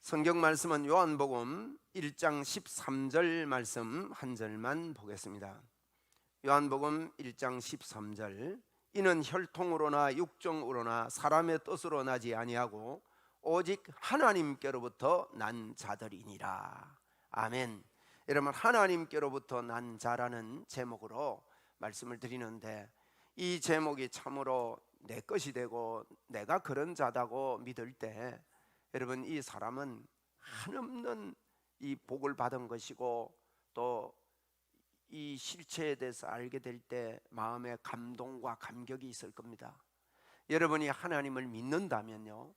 성경 말씀은 요한복음 1장 13절 말씀 한 절만 보겠습니다. 요한복음 1장 13절 이는 혈통으로나 육정으로나 사람의 뜻으로 나지 아니하고 오직 하나님께로부터 난 자들이니라. 아멘. 여러분, 하나님께로부터 난 자라는 제목으로 말씀을 드리는데, 이 제목이 참으로 내 것이 되고 내가 그런 자다고 믿을 때, 여러분, 이 사람은 한없는 이 복을 받은 것이고, 또 이 실체에 대해서 알게 될 때 마음에 감동과 감격이 있을 겁니다. 여러분이 하나님을 믿는다면요,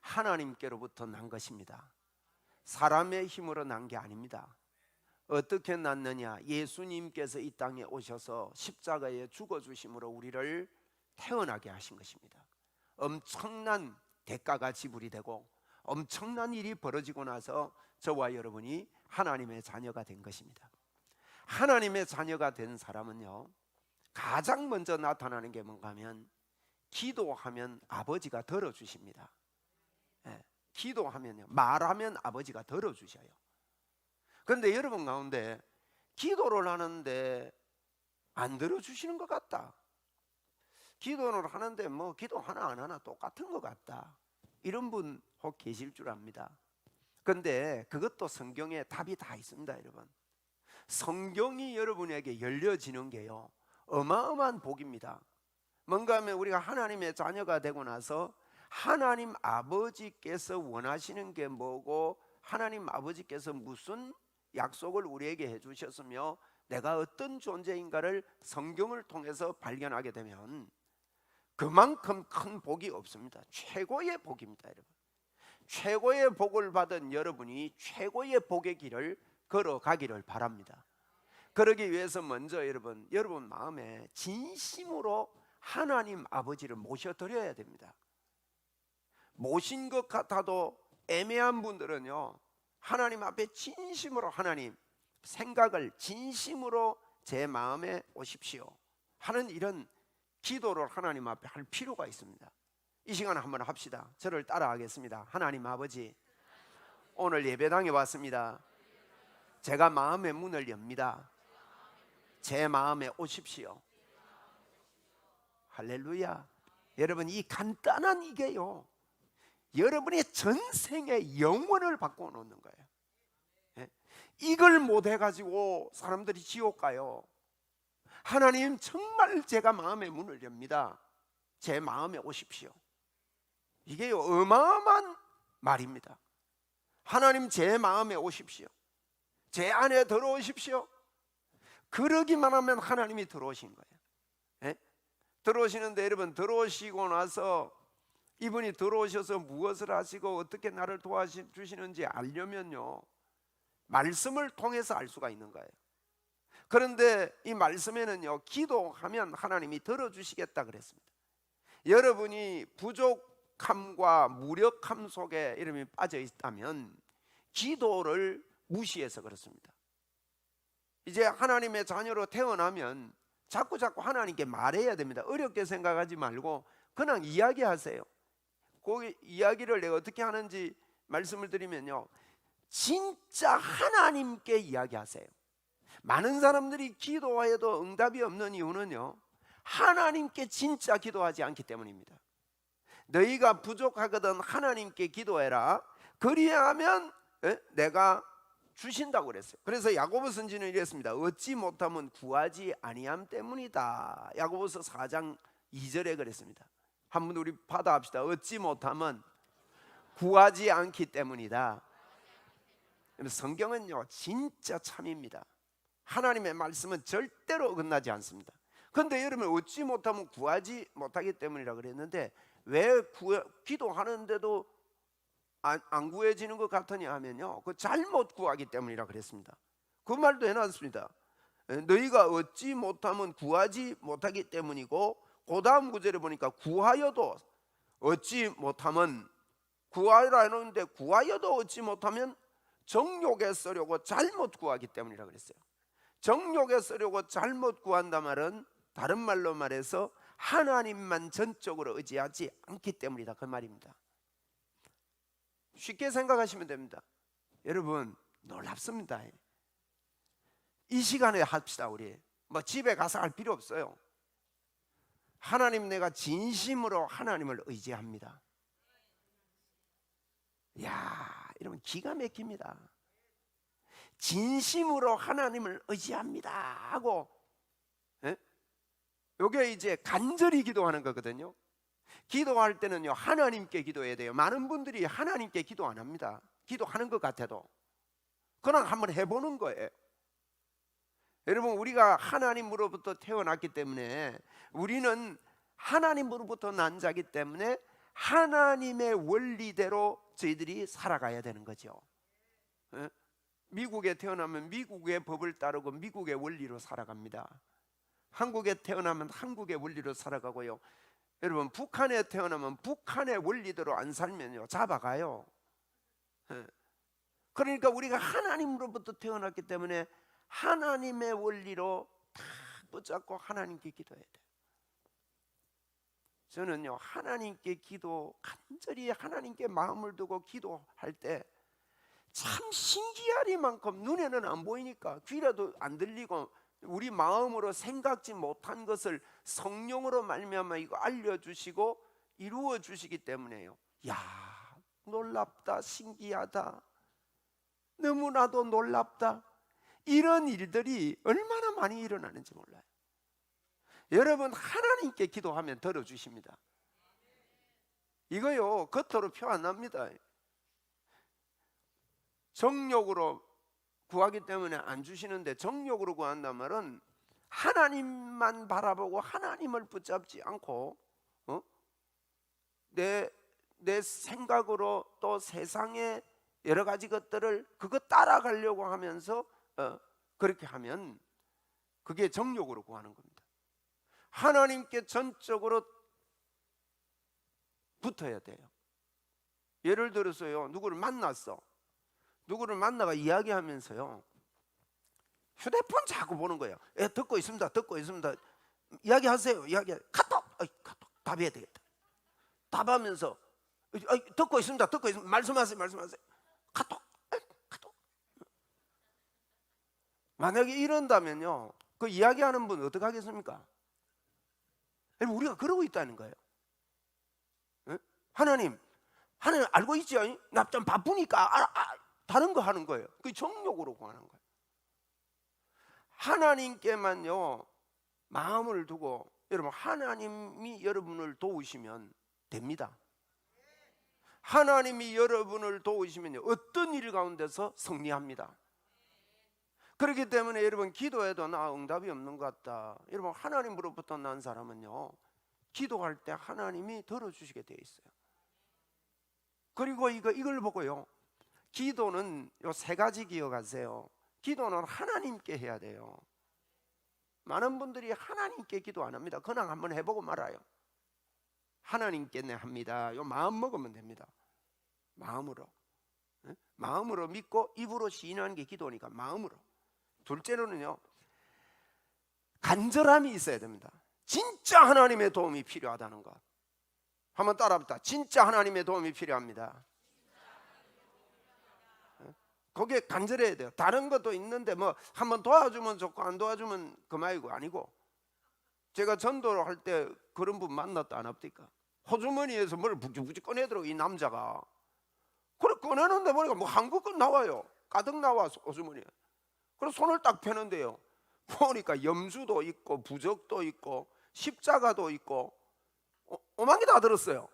하나님께로부터 난 것입니다. 사람의 힘으로 난 게 아닙니다. 어떻게 났느냐? 예수님께서 이 땅에 오셔서 십자가에 죽어주심으로 우리를 태어나게 하신 것입니다. 엄청난 대가가 지불이 되고 엄청난 일이 벌어지고 나서 저와 여러분이 하나님의 자녀가 된 것입니다. 하나님의 자녀가 된 사람은요, 가장 먼저 나타나는 게 뭔가 하면, 기도하면 아버지가 들어주십니다. 기도하면요, 말하면 아버지가 들어주셔요. 그런데 여러분 가운데 기도를 하는데 안 들어주시는 것 같다, 기도를 하는데 뭐 기도 하나 안 하나 똑같은 것 같다, 이런 분 혹 계실 줄 압니다. 그런데 그것도 성경에 답이 다 있습니다. 여러분, 성경이 여러분에게 열려지는 게요, 어마어마한 복입니다. 뭔가 하면 우리가 하나님의 자녀가 되고 나서 하나님 아버지께서 원하시는 게 뭐고, 하나님 아버지께서 무슨 약속을 우리에게 해주셨으며 내가 어떤 존재인가를 성경을 통해서 발견하게 되면 그만큼 큰 복이 없습니다. 최고의 복입니다. 여러분, 최고의 복을 받은 여러분이 최고의 복의 길을 걸어가기를 바랍니다. 그러기 위해서 먼저 여러분 마음에 진심으로 하나님 아버지를 모셔드려야 됩니다. 모신 것 같아도 애매한 분들은요, 하나님 앞에 진심으로 하나님 생각을 진심으로 제 마음에 오십시오 하는 이런 기도를 하나님 앞에 할 필요가 있습니다. 이 시간에 한번 합시다. 저를 따라하겠습니다. 하나님 아버지, 오늘 예배당에 왔습니다. 제가 마음의 문을 엽니다. 제 마음에 오십시오. 할렐루야. 여러분, 이 간단한 이게요, 여러분의 전생의 영혼을 바꿔 놓는 거예요. 이걸 못 해가지고 사람들이 지옥 가요. 하나님, 정말 제가 마음의 문을 엽니다. 제 마음에 오십시오. 이게 어마어마한 말입니다. 하나님, 제 마음에 오십시오. 제 안에 들어오십시오. 그러기만 하면 하나님이 들어오신 거예요. 들어오시는데, 여러분, 들어오시고 나서 이분이 들어오셔서 무엇을 하시고 어떻게 나를 도와주시는지 알려면요, 말씀을 통해서 알 수가 있는 거예요. 그런데 이 말씀에는요, 기도하면 하나님이 들어주시겠다 그랬습니다. 여러분이 부족함과 무력함 속에 이름이 빠져 있다면 기도를 무시해서 그렇습니다. 이제 하나님의 자녀로 태어나면 자꾸 하나님께 말해야 됩니다. 어렵게 생각하지 말고 그냥 이야기하세요. 그 이야기를 내가 어떻게 하는지 말씀을 드리면요, 진짜 하나님께 이야기하세요. 많은 사람들이 기도해도 응답이 없는 이유는요, 하나님께 진짜 기도하지 않기 때문입니다. 너희가 부족하거든 하나님께 기도해라. 그리하면 내가 주신다고 그랬어요. 그래서 야고보 선지는 이랬습니다. 얻지 못하면 구하지 아니함 때문이다. 야고보서 4장 2절에 그랬습니다. 한번 우리 받아합시다. 얻지 못하면 구하지 않기 때문이다. 성경은요, 진짜 참입니다. 하나님의 말씀은 절대로 어긋나지 않습니다. 그런데 여러분, 얻지 못하면 구하지 못하기 때문이라 그랬는데, 왜 기도하는데도 안 구해지는 것 같으냐 하면요, 그 잘못 구하기 때문이라 그랬습니다. 그 말도 해놨습니다. 너희가 얻지 못하면 구하지 못하기 때문이고, 그 다음 구절에 보니까 구하여도 얻지 못하면, 구하라 해놓는데 구하여도 얻지 못하면 정욕에 쓰려고 잘못 구하기 때문이라 그랬어요. 정욕에 쓰려고 잘못 구한다 말은 다른 말로 말해서 하나님만 전적으로 의지하지 않기 때문이다, 그 말입니다. 쉽게 생각하시면 됩니다. 여러분 놀랍습니다. 이 시간에 합시다. 우리 뭐 집에 가서 할 필요 없어요. 하나님, 내가 진심으로 하나님을 의지합니다. 야, 이러면 기가 막힙니다. 진심으로 하나님을 의지합니다 하고, 이게 이제 간절히 기도하는 거거든요. 기도할 때는요, 하나님께 기도해야 돼요. 많은 분들이 하나님께 기도 안 합니다. 기도하는 것 같아도 그냥 한번 해보는 거예요. 여러분, 우리가 하나님으로부터 태어났기 때문에, 우리는 하나님으로부터 난 자기 때문에 하나님의 원리대로 저희들이 살아가야 되는 거죠. 미국에 태어나면 미국의 법을 따르고 미국의 원리로 살아갑니다. 한국에 태어나면 한국의 원리로 살아가고요. 여러분, 북한에 태어나면 북한의 원리대로 안 살면요, 잡아가요. 그러니까 우리가 하나님으로부터 태어났기 때문에 하나님의 원리로 다 붙잡고 하나님께 기도해야 돼요. 저는요, 하나님께 간절히 하나님께 마음을 두고 기도할 때 참 신기하리만큼 눈에는 안 보이니까, 귀라도 안 들리고 우리 마음으로 생각지 못한 것을 성령으로 말미암아 이거 알려주시고 이루어 주시기 때문에요. 야, 놀랍다, 신기하다, 너무나도 놀랍다, 이런 일들이 얼마나 많이 일어나는지 몰라요. 여러분, 하나님께 기도하면 들어주십니다. 이거요, 겉으로 표 안 납니다. 정욕으로 구하기 때문에 안 주시는데, 정욕으로 구한단 말은 하나님만 바라보고 하나님을 붙잡지 않고 내 생각으로 또 세상의 여러 가지 것들을 그거 따라가려고 하면서 그렇게 하면 그게 정욕으로 구하는 겁니다. 하나님께 전적으로 붙어야 돼요. 예를 들어서요, 누구를 만나가 이야기하면서요, 휴대폰 자꾸 보는 거예요. 듣고 있습니다. 이야기하세요. 카톡 답해야 되겠다. 답하면서 듣고 있습니다. 말씀하세요. 카톡. 만약에 이런다면요, 그 이야기하는 분 어떻게 하겠습니까? 우리가 그러고 있다는 거예요. 하나님 알고 있죠? 나 좀 바쁘니까 다른 거 하는 거예요. 그 정욕으로 구하는 거예요. 하나님께만요 마음을 두고, 여러분, 하나님이 여러분을 도우시면 됩니다. 하나님이 여러분을 도우시면요, 어떤 일 가운데서 승리합니다. 그렇기 때문에 여러분, 기도해도 나 응답이 없는 것 같다, 여러분, 하나님으로부터 난 사람은요, 기도할 때 하나님이 들어주시게 되어 있어요. 그리고 이걸 보고요, 기도는 요 세 가지 기억하세요. 기도는 하나님께 해야 돼요. 많은 분들이 하나님께 기도 안 합니다. 그냥 한번 해보고 말아요. 하나님께 내 합니다. 요 마음 먹으면 됩니다. 마음으로 믿고 입으로 시인하는 게 기도니까 마음으로. 둘째로는요, 간절함이 있어야 됩니다. 진짜 하나님의 도움이 필요하다는 것. 한번 따라합시다. 진짜 하나님의 도움이 필요합니다. 거기에 간절해야 돼요. 다른 것도 있는데 뭐 한번 도와주면 좋고 안 도와주면 그만이고 아니고, 제가 전도를 할 때 그런 분 만났다 안 합니까? 호주머니에서 뭘 북적북적 꺼내더라고, 이 남자가. 그래 꺼내는데 보니까 뭐 한국 건 나와요. 가득 나와, 호주머니에. 그래서 손을 딱 펴는데요, 보니까 염주도 있고 부적도 있고 십자가도 있고 오만 개 다 들었어요.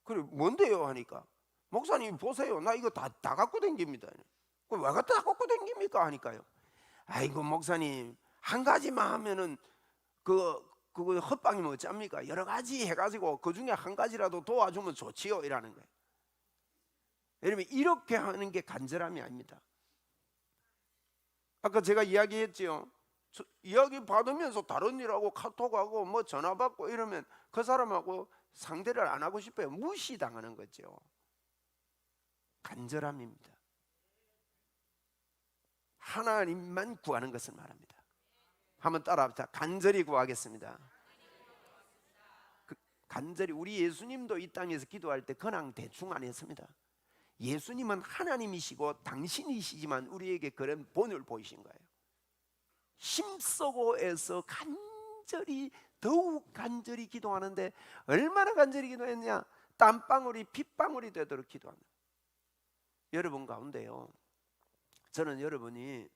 그래 뭔데요 하니까, 목사님 보세요, 나 이거 다 갖고 댕깁니다. 왜 갖다 갖고 댕깁니까 하니까요, 아이고 목사님, 한 가지만 하면은 그거 헛방이면 어쩝니까? 여러 가지 해가지고 그 중에 한 가지라도 도와주면 좋지요, 이라는 거예요. 여러분, 이렇게 하는 게 간절함이 아닙니다. 아까 제가 이야기했지요. 이야기 받으면서 다른 일하고 카톡하고 뭐 전화 받고 이러면 그 사람하고 상대를 안 하고 싶어요. 무시당하는 거죠. 간절함입니다. 하나님만 구하는 것을 말합니다. 한번 따라합시다. 간절히 구하겠습니다. 간절히. 우리 예수님도 이 땅에서 기도할 때 그냥 대충 안 했습니다. 예수님은 하나님이시고 당신이시지만 우리에게 그런 본을 보이신 거예요. 힘쓰고 애써 간절히, 더욱 간절히 기도하는데 얼마나 간절히 기도했냐? 땀방울이 핏방울이 되도록 기도합니다. 여러분 가운데요, 저는 여러분이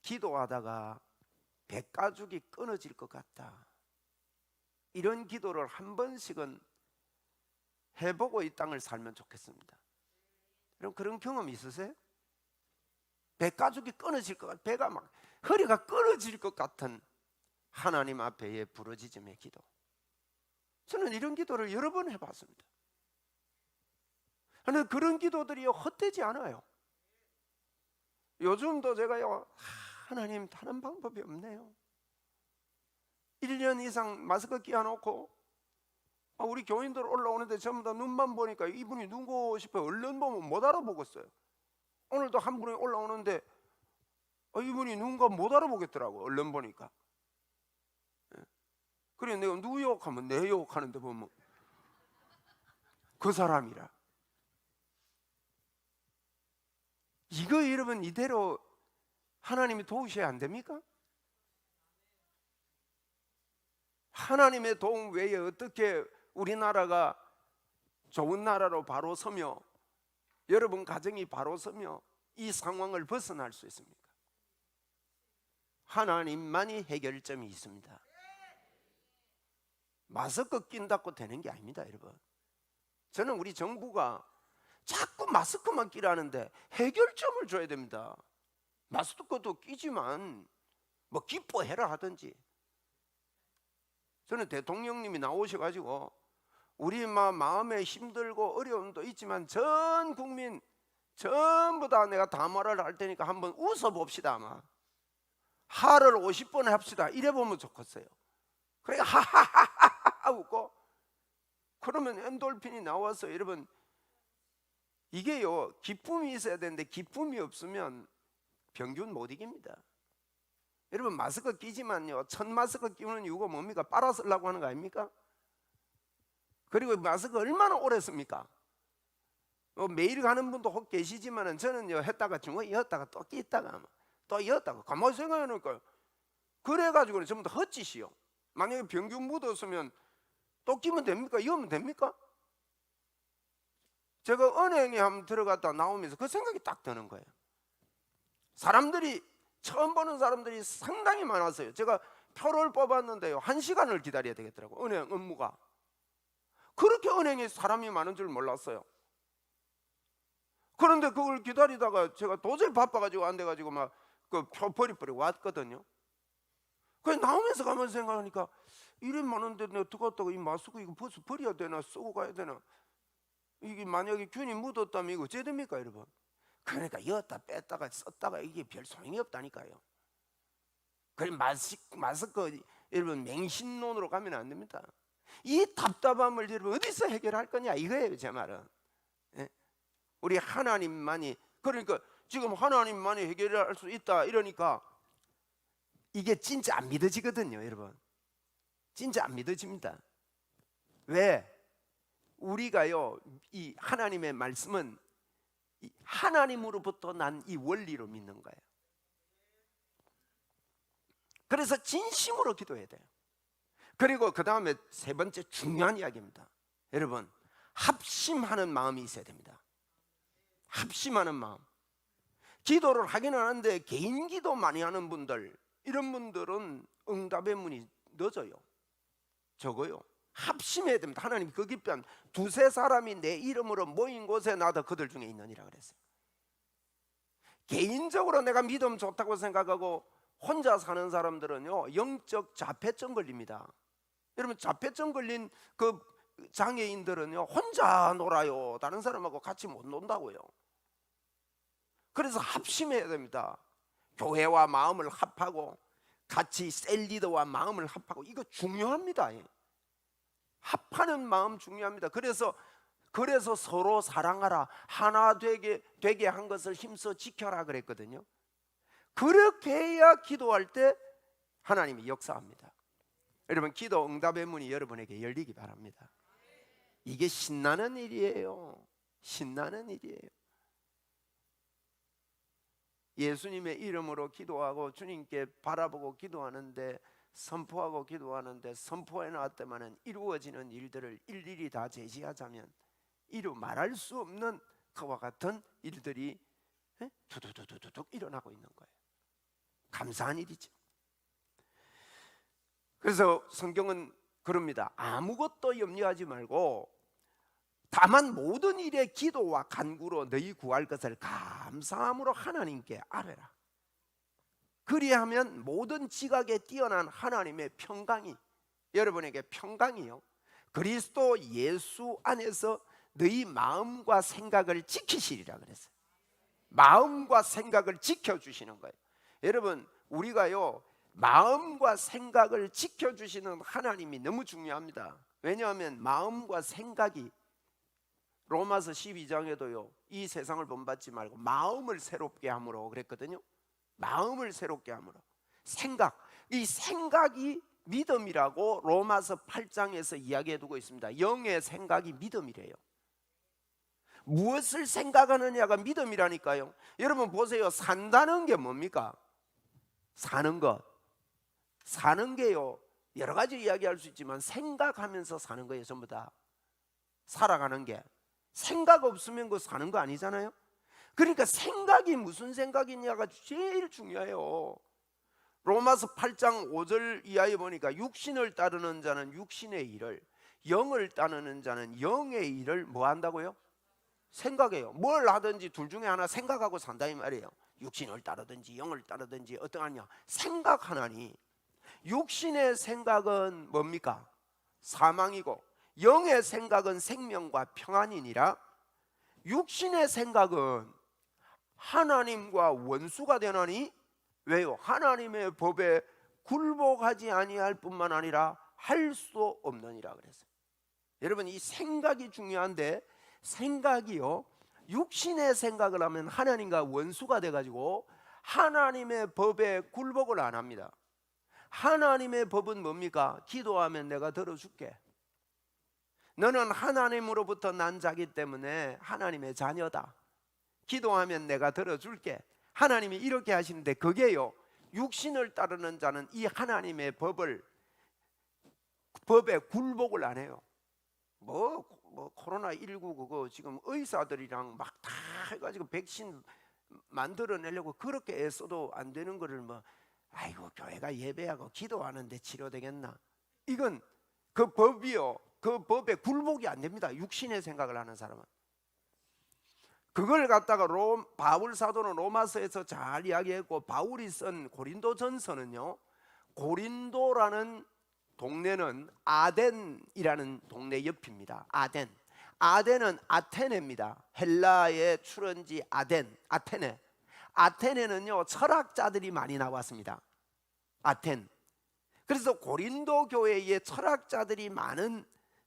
기도하다가 백가죽이 끊어질 것 같다, 이런 기도를 한 번씩은 해보고 이 땅을 살면 좋겠습니다. 여러분 그런 경험 있으세요? 백가죽이 끊어질 것 같아, 배가 막 허리가 끊어질 것 같은 하나님 앞에의 부르짖음의 기도. 저는 이런 기도를 여러 번 해봤습니다. 그런데 그런 기도들이 헛되지 않아요. 요즘도 제가요, 하나님 다른 방법이 없네요. 1년 이상 마스크 끼워놓고 우리 교인들 올라오는데 전부 다 눈만 보니까 이분이 누구 싶어요. 얼른 보면 못 알아보겠어요. 오늘도 한 분이 올라오는데 이분이 누군가 못 알아보겠더라고, 얼른 보니까. 그래 내가 누구 욕하면 내 욕하는데 보면 그 사람이라. 이거 여러분 이대로 하나님이 도우셔야 안 됩니까? 하나님의 도움 외에 어떻게 우리나라가 좋은 나라로 바로 서며 여러분 가정이 바로 서며 이 상황을 벗어날 수 있습니까? 하나님만이 해결점이 있습니다. 마스크 낀다고 되는 게 아닙니다, 여러분. 저는 우리 정부가 자꾸 마스크만 끼라는데 해결점을 줘야 됩니다. 마스크도 끼지만 뭐 기뻐해라 하든지. 저는 대통령님이 나오셔가지고 우리 마음에 힘들고 어려움도 있지만 전 국민 전부 다 내가 담화를 할 테니까 한번 웃어봅시다. 아마 하를 50번 합시다. 이래 보면 좋겠어요. 그러니까 하하하하 웃고 그러면 엔돌핀이 나와서 여러분 이게요 기쁨이 있어야 되는데 기쁨이 없으면 병균 못 이깁니다. 여러분 마스크 끼지만요, 첫 마스크 끼우는 이유가 뭡니까? 빨아 쓰려고 하는 거 아닙니까? 그리고 마스크 얼마나 오래 씁니까? 매일 가는 분도 혹 계시지만은 저는요 했다가 중간에 이었다가 또 끼었다가 또 이었다가 가만히 생각해놓을까요? 그래가지고는 전부 다 헛짓이요. 만약에 병균 묻었으면 또 끼면 됩니까? 이으면 됩니까? 제가 은행에 한번 들어갔다 나오면서 그 생각이 딱 드는 거예요. 사람들이 처음 보는 사람들이 상당히 많았어요. 제가 표를 뽑았는데요 1시간을 기다려야 되겠더라고, 은행 업무가. 그렇게 은행에 사람이 많은 줄 몰랐어요. 그런데 그걸 기다리다가 제가 도저히 바빠가지고 안 돼가지고 막 그 표 버리버리고 왔거든요. 그래서 나오면서 가면서 생각하니까 이래 많은데 내가 어떡하다가 이 마스크 이거 벌써 버려야 되나 쓰고 가야 되나, 이게 만약에 균이 묻었다면 이거 어째 됩니까 여러분? 그러니까 이었다 뺐다가 썼다가 이게 별 소용이 없다니까요. 그래 마스크 여러분 맹신론으로 가면 안 됩니다. 이 답답함을 여러분 어디서 해결할 거냐 이거예요 제 말은. 예? 우리 하나님만이, 그러니까 지금 하나님만이 해결할 수 있다 이러니까 이게 진짜 안 믿어지거든요 여러분. 진짜 안 믿어집니다. 왜? 우리가요 이 하나님의 말씀은 이 하나님으로부터 난 이 원리로 믿는 거예요. 그래서 진심으로 기도해야 돼요. 그리고 그 다음에 세 번째 중요한 이야기입니다. 여러분 합심하는 마음이 있어야 됩니다. 합심하는 마음. 기도를 하기는 하는데 개인 기도 많이 하는 분들, 이런 분들은 응답의 문이 늦어요, 적어요. 합심해야 됩니다. 하나님 그 깊은 두세 사람이 내 이름으로 모인 곳에 나도 그들 중에 있느니라 그랬어요. 개인적으로 내가 믿음 좋다고 생각하고 혼자 사는 사람들은요 영적 자폐증 걸립니다. 여러분 자폐증 걸린 그 장애인들은요 혼자 놀아요. 다른 사람하고 같이 못 논다고요. 그래서 합심해야 됩니다. 교회와 마음을 합하고 같이 셀 리더와 마음을 합하고, 이거 중요합니다. 합하는 마음 중요합니다. 그래서 서로 사랑하라, 하나 되게 한 것을 힘써 지켜라 그랬거든요. 그렇게 해야 기도할 때 하나님이 역사합니다. 여러분 기도 응답의 문이 여러분에게 열리기 바랍니다. 이게 신나는 일이에요. 신나는 일이에요. 예수님의 이름으로 기도하고 주님께 바라보고 기도하는데, 선포하고 기도하는데, 선포해 나왔다마는 이루어지는 일들을 일일이 다 제시하자면 이루 말할 수 없는 그와 같은 일들이 두두두두둑 일어나고 있는 거예요. 감사한 일이죠. 그래서 성경은 그럽니다. 아무것도 염려하지 말고 다만 모든 일에 기도와 간구로 너희 구할 것을 감사함으로 하나님께 아뢰라. 그리하면 모든 지각에 뛰어난 하나님의 평강이, 여러분에게 평강이요, 그리스도 예수 안에서 너희 마음과 생각을 지키시리라 그랬어요. 마음과 생각을 지켜주시는 거예요. 여러분, 우리가요 마음과 생각을 지켜주시는 하나님이 너무 중요합니다. 왜냐하면 마음과 생각이, 로마서 12장에도요 이 세상을 본받지 말고 마음을 새롭게 함으로 그랬거든요. 마음을 새롭게 함으로. 생각, 이 생각이 믿음이라고 로마서 8장에서 이야기해 두고 있습니다. 영의 생각이 믿음이래요. 무엇을 생각하느냐가 믿음이라니까요. 여러분 보세요. 산다는 게 뭡니까? 사는 것. 사는 게요 여러 가지 이야기할 수 있지만 생각하면서 사는 거예요. 전부 다 살아가는 게. 생각 없으면 그 사는 거 아니잖아요. 그러니까 생각이 무슨 생각이냐가 제일 중요해요. 로마서 8장 5절 이하에 보니까 육신을 따르는 자는 육신의 일을, 영을 따르는 자는 영의 일을 뭐 한다고요? 생각해요. 뭘 하든지 둘 중에 하나 생각하고 산다 이 말이에요. 육신을 따르든지 영을 따르든지 어떠하냐 생각하나니, 육신의 생각은 뭡니까? 사망이고 영의 생각은 생명과 평안이니라. 육신의 생각은 하나님과 원수가 되나니, 왜요? 하나님의 법에 굴복하지 아니할 뿐만 아니라 할 수 없느니라 그랬어요. 여러분, 이 생각이 중요한데, 생각이요 육신의 생각을 하면 하나님과 원수가 돼가지고 하나님의 법에 굴복을 안 합니다. 하나님의 법은 뭡니까? 기도하면 내가 들어줄게. 너는 하나님으로부터 난 자기 때문에 하나님의 자녀다. 기도하면 내가 들어줄게. 하나님이 이렇게 하시는데, 그게요 육신을 따르는 자는 이 하나님의 법에 굴복을 안 해요. 뭐 코로나19 그거 지금 의사들이랑 막 다 해가지고 백신 만들어내려고 그렇게 애써도 안 되는 거를 아이고 교회가 예배하고 기도하는데 치료되겠나? 이건 그 법이요 그 법에 굴복이 안 됩니다. 육신의 생각을 하는 사람은. 그걸 갖다가 바울 사도는 로마서에서 잘 이야기했고, 바울이 쓴 고린도전서는요, 고린도라는 동네는 아덴이라는 동네 옆입니다. 아덴은 아테네입니다. 헬라의 출원지 아테네. 아테네는요 철학자들이 많이 나왔습니다. 아텐. 그래서 고린도 교회에 철학자들이 많은,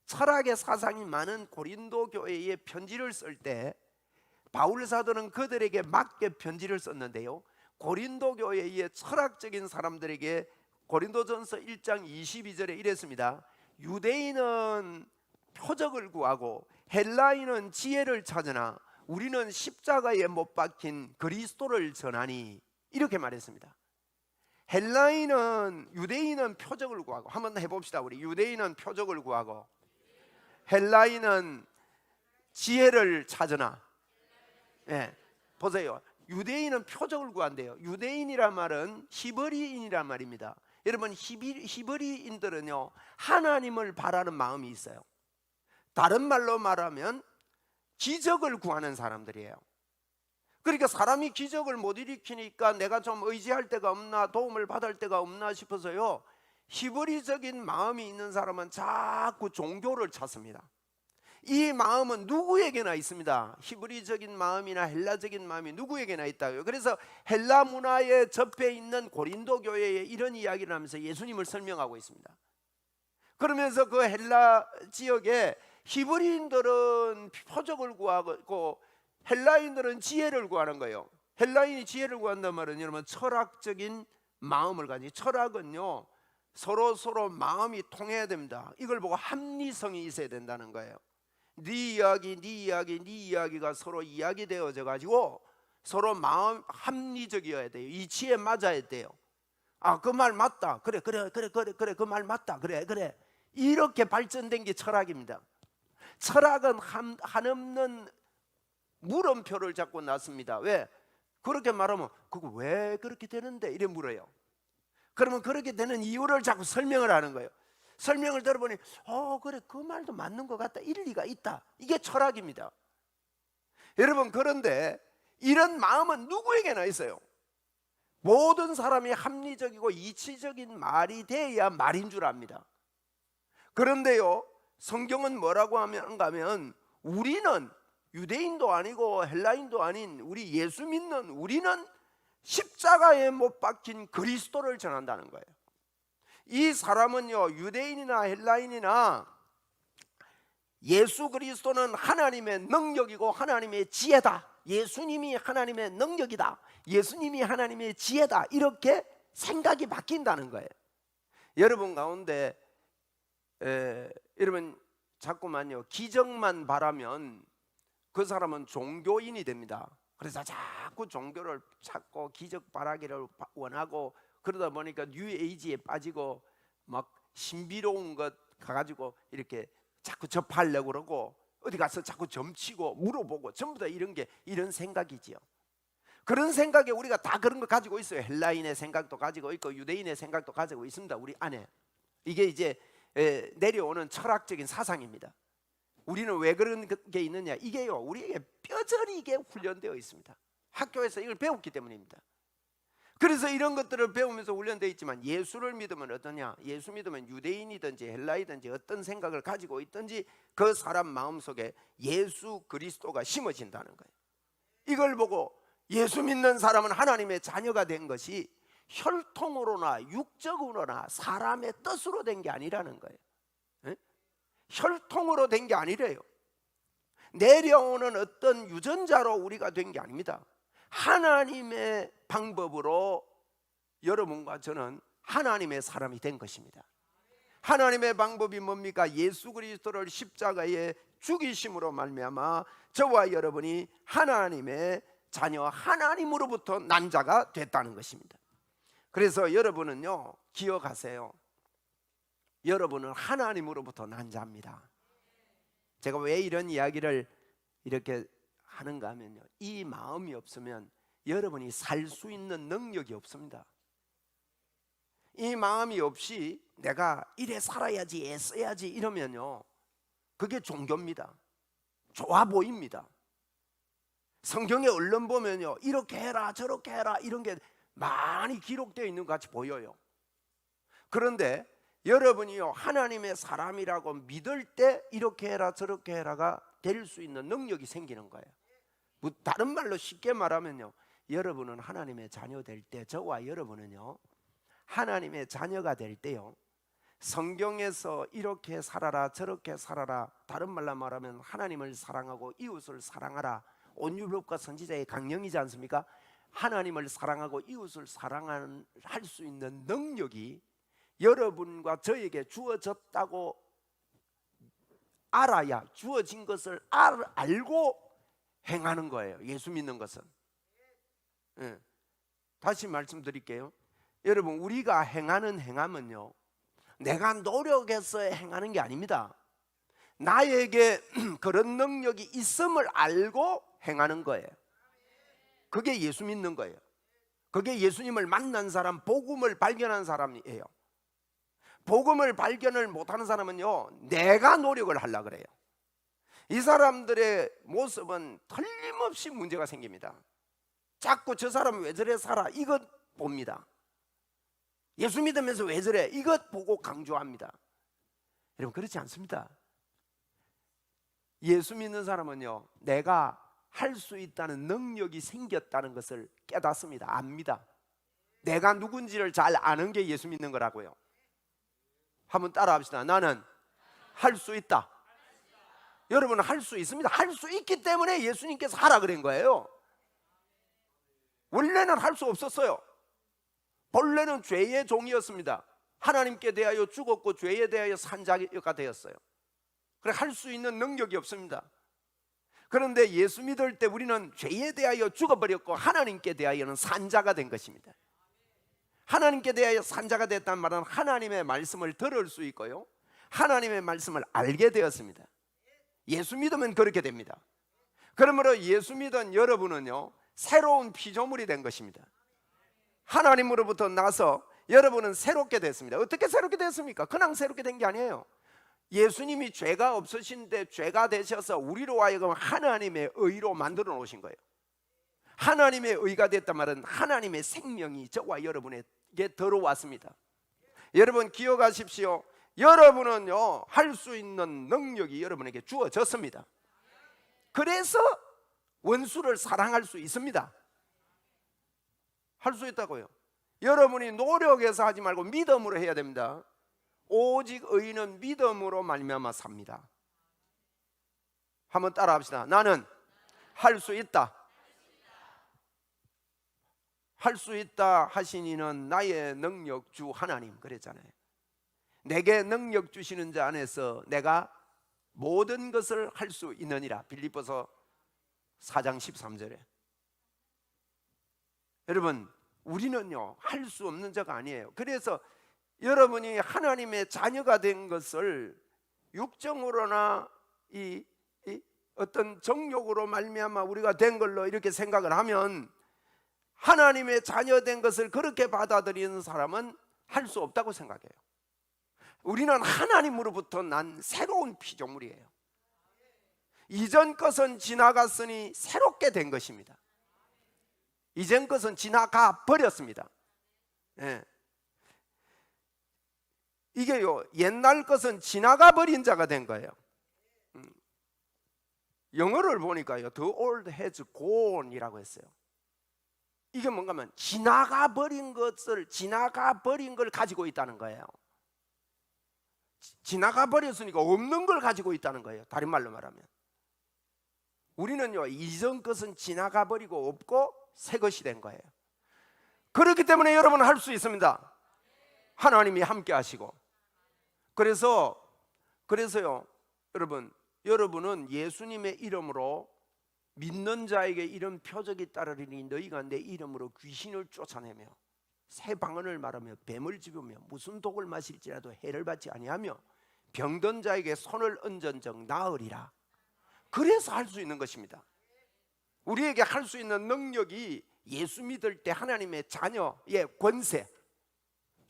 철학의 사상이 많은 고린도 교회에 편지를 쓸 때 바울 사도는 그들에게 맞게 편지를 썼는데요, 고린도 교회의 철학적인 사람들에게 고린도전서 1장 22절에 이랬습니다. 유대인은 표적을 구하고 헬라인은 지혜를 찾으나 우리는 십자가에 못 박힌 그리스도를 전하니, 이렇게 말했습니다. 유대인은 표적을 구하고, 한번 해봅시다. 우리 유대인은 표적을 구하고 헬라인은 지혜를 찾으나. 보세요. 유대인은 표적을 구한대요. 유대인이란 말은 히브리인이란 말입니다. 여러분, 히브리인들은요 하나님을 바라는 마음이 있어요. 다른 말로 말하면 기적을 구하는 사람들이에요. 그러니까 사람이 기적을 못 일으키니까 내가 좀 의지할 데가 없나, 도움을 받을 데가 없나 싶어서요, 히브리적인 마음이 있는 사람은 자꾸 종교를 찾습니다. 이 마음은 누구에게나 있습니다. 히브리적인 마음이나 헬라적인 마음이 누구에게나 있다고요. 그래서 헬라 문화에 접해 있는 고린도 교회에 이런 이야기를 하면서 예수님을 설명하고 있습니다. 그러면서 그 헬라 지역에 히브리인들은 표적을 구하고 헬라인들은 지혜를 구하는 거예요. 헬라인이 지혜를 구한단 말은 여러분 철학적인 마음을 가지고, 철학은요 서로 마음이 통해야 됩니다. 이걸 보고 합리성이 있어야 된다는 거예요. 네 이야기가 서로 이야기되어져 가지고 서로 마음 합리적이어야 돼요. 이치에 맞아야 돼요. 아, 그 말 맞다. 그래 그 말 맞다. 그래 이렇게 발전된 게 철학입니다. 철학은 한없는 물음표를 잡고 났습니다. 왜? 그렇게 말하면 그거 왜 그렇게 되는데? 이래 물어요. 그러면 그렇게 되는 이유를 자꾸 설명을 하는 거예요. 설명을 들어보니 그래 그 말도 맞는 것 같다. 일리가 있다. 이게 철학입니다. 여러분, 그런데 이런 마음은 누구에게나 있어요. 모든 사람이 합리적이고 이치적인 말이 돼야 말인 줄 압니다. 그런데요, 성경은 뭐라고 하면 우리는 유대인도 아니고 헬라인도 아닌 우리 예수 믿는 우리는 십자가에 못 박힌 그리스도를 전한다는 거예요. 이 사람은요, 유대인이나 헬라인이나 예수 그리스도는 하나님의 능력이고 하나님의 지혜다. 예수님이 하나님의 능력이다. 예수님이 하나님의 지혜다. 이렇게 생각이 바뀐다는 거예요. 여러분 가운데 여러분 자꾸만요 기적만 바라면 그 사람은 종교인이 됩니다. 그래서 자꾸 종교를 찾고 기적 바라기를 원하고 그러다 보니까 뉴에이지에 빠지고 막 신비로운 것 가가지고 이렇게 자꾸 접하려고 그러고 어디 가서 자꾸 점치고 물어보고 전부 다 이런 생각이지요. 그런 생각에 우리가 다 그런 거 가지고 있어요. 헬라인의 생각도 가지고 있고 유대인의 생각도 가지고 있습니다. 우리 안에 이게 이제 내려오는 철학적인 사상입니다. 우리는 왜 그런 게 있느냐? 이게요 우리에게 뼈저리게 훈련되어 있습니다. 학교에서 이걸 배웠기 때문입니다. 그래서 이런 것들을 배우면서 훈련되어 있지만 예수를 믿으면 어떠냐? 예수 믿으면 유대인이든지 헬라이든지 어떤 생각을 가지고 있든지 그 사람 마음속에 예수 그리스도가 심어진다는 거예요. 이걸 보고 예수 믿는 사람은 하나님의 자녀가 된 것이 혈통으로나 육적으로나 사람의 뜻으로 된 게 아니라는 거예요. 혈통으로 된 게 아니래요. 내려오는 어떤 유전자로 우리가 된 게 아닙니다. 하나님의 방법으로 여러분과 저는 하나님의 사람이 된 것입니다. 하나님의 방법이 뭡니까? 예수 그리스도를 십자가에 죽이심으로 말미암아 저와 여러분이 하나님의 자녀, 하나님으로부터 난 자가 됐다는 것입니다. 그래서 여러분은요 기억하세요. 여러분은 하나님으로부터 난 자입니다. 제가 왜 이런 이야기를 이렇게 하는가 하면요, 이 마음이 없으면 여러분이 살 수 있는 능력이 없습니다. 이 마음이 없이 내가 이래 살아야지 애써야지 이러면요 그게 종교입니다. 좋아 보입니다. 성경에 얼른 보면요 이렇게 해라 저렇게 해라 이런 게 많이 기록되어 있는 것 같이 보여요. 그런데 여러분이요 하나님의 사람이라고 믿을 때 이렇게 해라 저렇게 해라가 될 수 있는 능력이 생기는 거예요. 뭐 다른 말로 쉽게 말하면요 여러분은 하나님의 자녀 될 때, 저와 여러분은요 하나님의 자녀가 될 때요 성경에서 이렇게 살아라 저렇게 살아라, 다른 말로 말하면 하나님을 사랑하고 이웃을 사랑하라, 온유법과 선지자의 강령이지 않습니까? 하나님을 사랑하고 이웃을 사랑할 수 있는 능력이 여러분과 저에게 주어졌다고 알아야, 주어진 것을 알고 행하는 거예요. 예수 믿는 것은. 다시 말씀드릴게요. 여러분, 우리가 행하는 행함은요 내가 노력해서 행하는 게 아닙니다. 나에게 그런 능력이 있음을 알고 행하는 거예요. 그게 예수 믿는 거예요. 그게 예수님을 만난 사람, 복음을 발견한 사람이에요. 복음을 발견을 못하는 사람은요 내가 노력을 하려고 그래요. 이 사람들의 모습은 틀림없이 문제가 생깁니다. 자꾸 저 사람은 왜 저래 살아 이것 봅니다. 예수 믿으면서 왜 저래 이것 보고 강조합니다. 여러분 그렇지 않습니다. 예수 믿는 사람은요 내가 할 수 있다는 능력이 생겼다는 것을 깨닫습니다. 압니다. 내가 누군지를 잘 아는 게 예수 믿는 거라고요. 한번 따라 합시다. 나는 할 수 있다. 여러분은 할 수 있습니다. 할 수 있기 때문에 예수님께서 하라 그런 거예요. 원래는 할 수 없었어요. 본래는 죄의 종이었습니다. 하나님께 대하여 죽었고 죄에 대하여 산 자가 되었어요. 그래 할 수 있는 능력이 없습니다. 그런데 예수 믿을 때 우리는 죄에 대하여 죽어버렸고 하나님께 대하여는 산자가 된 것입니다. 하나님께 대하여 산자가 됐다는 말은 하나님의 말씀을 들을 수 있고요, 하나님의 말씀을 알게 되었습니다. 예수 믿으면 그렇게 됩니다. 그러므로 예수 믿은 여러분은요, 새로운 피조물이 된 것입니다. 하나님으로부터 나서 여러분은 새롭게 됐습니다. 어떻게 새롭게 됐습니까? 그냥 새롭게 된 게 아니에요. 예수님이 죄가 없으신데 죄가 되셔서 우리로 하여금 하나님의 의로 만들어 놓으신 거예요. 하나님의 의가 됐단 말은 하나님의 생명이 저와 여러분에게 들어왔습니다. 여러분 기억하십시오. 여러분은요, 할 수 있는 능력이 여러분에게 주어졌습니다. 그래서 원수를 사랑할 수 있습니다. 할 수 있다고요. 여러분이 노력해서 하지 말고 믿음으로 해야 됩니다. 오직 의인은 믿음으로 말미암아 삽니다. 한번 따라 합시다. 나는 할 수 있다. 할 수 있다 하신 이는 나의 능력 주 하나님 그랬잖아요. 내게 능력 주시는 자 안에서 내가 모든 것을 할 수 있느니라. 빌립보서 4장 13절에. 여러분, 우리는요, 할 수 없는 자가 아니에요. 그래서 여러분이 하나님의 자녀가 된 것을 육정으로나 이 어떤 정욕으로 말미암아 우리가 된 걸로 이렇게 생각을 하면, 하나님의 자녀 된 것을 그렇게 받아들이는 사람은 할 수 없다고 생각해요. 우리는 하나님으로부터 난 새로운 피조물이에요. 이전 것은 지나갔으니 새롭게 된 것입니다. 이전 것은 지나가 버렸습니다. 예. 이게요, 옛날 것은 지나가 버린 자가 된 거예요. 영어를 보니까요, The old has gone이라고 했어요. 이게 뭔가 하면 지나가 버린 걸 가지고 있다는 거예요. 지나가 버렸으니까 없는 걸 가지고 있다는 거예요. 다른 말로 말하면 우리는요, 이전 것은 지나가 버리고 없고 새 것이 된 거예요. 그렇기 때문에 여러분은 할 수 있습니다. 하나님이 함께 하시고. 그래서요, 여러분은 예수님의 이름으로 믿는 자에게 이런 표적이 따르리니 너희가 내 이름으로 귀신을 쫓아내며 새 방언을 말하며 뱀을 집으며 무슨 독을 마실지라도 해를 받지 아니하며 병든 자에게 손을 얹은즉 나으리라. 그래서 할 수 있는 것입니다. 우리에게 할 수 있는 능력이 예수 믿을 때 하나님의 자녀의 권세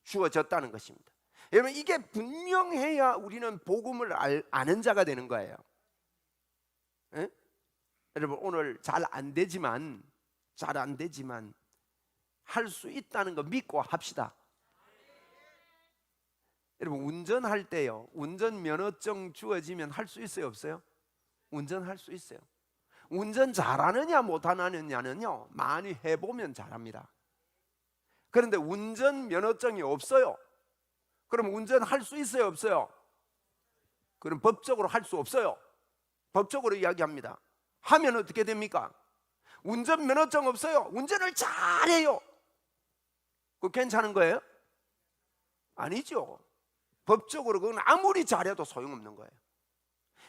주어졌다는 것입니다. 여러분, 이게 분명해야 우리는 복음을 아는 자가 되는 거예요. 에? 여러분, 오늘 잘 안 되지만 할 수 있다는 거 믿고 합시다. 여러분, 운전할 때요, 운전면허증 주어지면 할 수 있어요, 없어요? 운전할 수 있어요. 운전 잘하느냐 못하느냐는요, 많이 해보면 잘합니다. 그런데 운전면허증이 없어요. 그럼 운전할 수 있어요, 없어요? 그럼 법적으로 할 수 없어요. 법적으로 이야기합니다. 하면 어떻게 됩니까? 운전면허증 없어요. 운전을 잘해요. 그거 괜찮은 거예요? 아니죠. 법적으로 그건 아무리 잘해도 소용없는 거예요.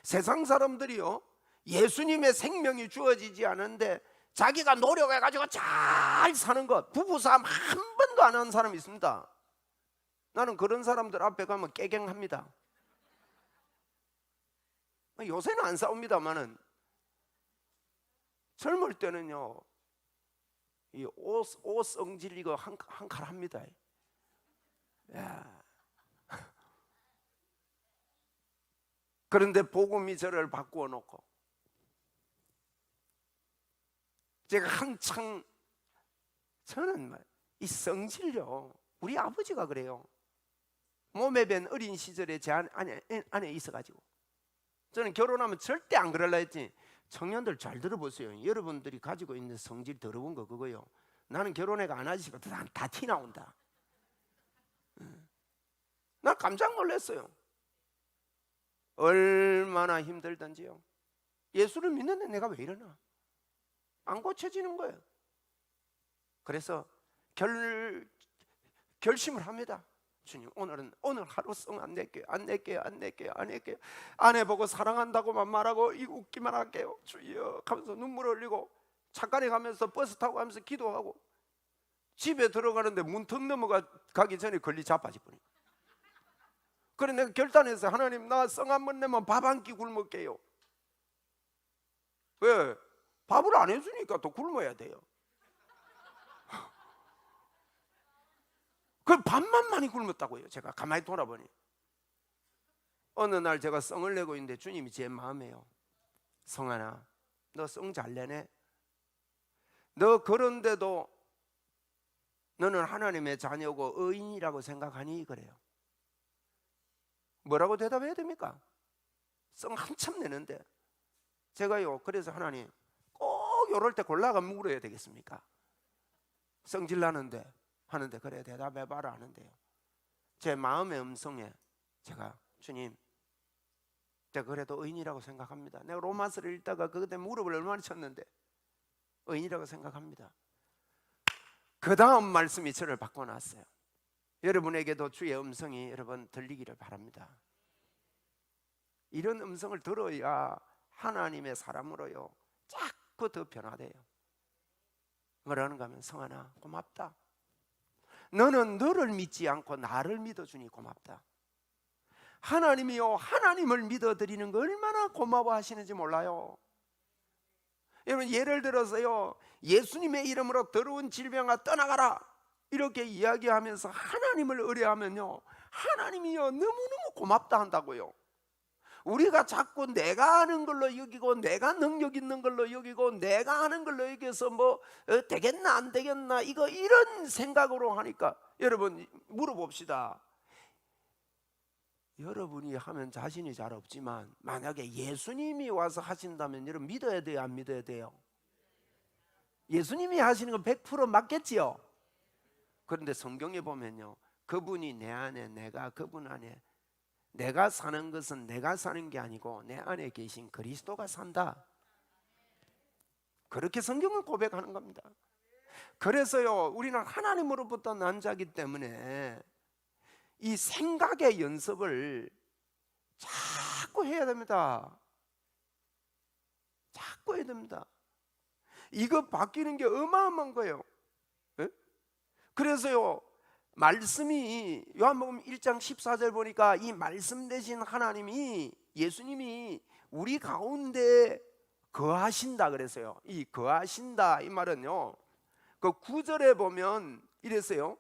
세상 사람들이요, 예수님의 생명이 주어지지 않은데 자기가 노력해가지고 잘 사는 것, 부부싸움 한 번도 안 한 사람이 있습니다. 나는 그런 사람들 앞에 가면 깨갱합니다. 요새는 안 싸웁니다만은 젊을 때는요, 이 옷 성질 이거 한 칼 합니다. 야. 그런데 복음이 저를 바꾸어 놓고 제가 한창, 저는 이 성질요, 우리 아버지가 그래요. 몸에 밴 어린 시절에 제 안에 있어가지고 저는 결혼하면 절대 안 그럴라 했지. 청년들 잘 들어보세요. 여러분들이 가지고 있는 성질 더러운 거 그거요, 나는 결혼해가 안 하시고 다 티 나온다. 나 깜짝 놀랐어요. 얼마나 힘들던지요. 예수를 믿는데 내가 왜 이러나, 안 고쳐지는 거예요. 그래서 결심을 합니다. 주님, 오늘 하루 성 안 낼게요. 안 낼게요. 아내 보고 사랑한다고만 말하고 이 웃기만 할게요. 주여 하면서 눈물 흘리고 착간에 가면서 버스 타고 가면서 기도하고 집에 들어가는데 문턱 넘어가기 전에 걸리 자빠질 뻔해요. 그래 내가 결단해서 하나님, 나 성 한 번 내면 밥 한 끼 굶을게요. 왜? 밥을 안 해주니까 또 굶어야 돼요. 그 밥만 많이 굶었다고요. 제가 가만히 돌아보니 어느 날 제가 성을 내고 있는데 주님이 제 마음에요. 성하나, 너 성 잘 내네. 너 그런데도 너는 하나님의 자녀고 의인이라고 생각하니? 그래요. 뭐라고 대답해야 됩니까? 성 한참 내는데. 제가요, 그래서 하나님, 꼭 이럴 때 골라가 물어야 되겠습니까? 성질 나는데 하는데, 그래 대답해봐라 하는데요, 제 마음의 음성에 제가, 주님, 제가 그래도 의인이라고 생각합니다. 내가 로마서를 읽다가 그때 무릎을 얼마나 쳤는데 의인이라고 생각합니다. 그 다음 말씀이 저를 바꿔놨어요. 여러분에게도 주의 음성이 여러분 들리기를 바랍니다. 이런 음성을 들어야 하나님의 사람으로요 자꾸 더 변화돼요. 뭐라는가 하면, 성하나 고맙다. 너는 너를 믿지 않고 나를 믿어주니 고맙다. 하나님이요, 하나님을 믿어드리는 거 얼마나 고마워하시는지 몰라요. 여러분, 예를 들어서요, 예수님의 이름으로 더러운 질병아 떠나가라 이렇게 이야기하면서 하나님을 의뢰하면요, 하나님이요 너무너무 고맙다 한다고요. 우리가 자꾸 내가 아는 걸로 여기고, 내가 능력 있는 걸로 여기고, 내가 아는 걸로 여기서 뭐 되겠나 안 되겠나 이런 생각으로 하니까, 여러분 물어봅시다. 여러분이 하면 자신이 잘 없지만 만약에 예수님이 와서 하신다면 여러분 믿어야 돼요, 안 믿어야 돼요? 예수님이 하시는 건 100% 맞겠지요? 그런데 성경에 보면요, 그분이 내 안에, 내가 그분 안에, 내가 사는 것은 내가 사는 게 아니고 내 안에 계신 그리스도가 산다, 그렇게 성경은 고백하는 겁니다. 그래서요, 우리는 하나님으로부터 난 자기 때문에 이 생각의 연습을 자꾸 해야 됩니다. 자꾸 해야 됩니다. 이거 바뀌는 게 어마어마한 거예요. 네? 그래서요, 말씀이 요한복음 1장 14절 보니까 이 말씀 되신 하나님이, 예수님이 우리 가운데 거하신다 그랬어요. 이 거하신다 이 말은요, 그 9절에 보면 이랬어요.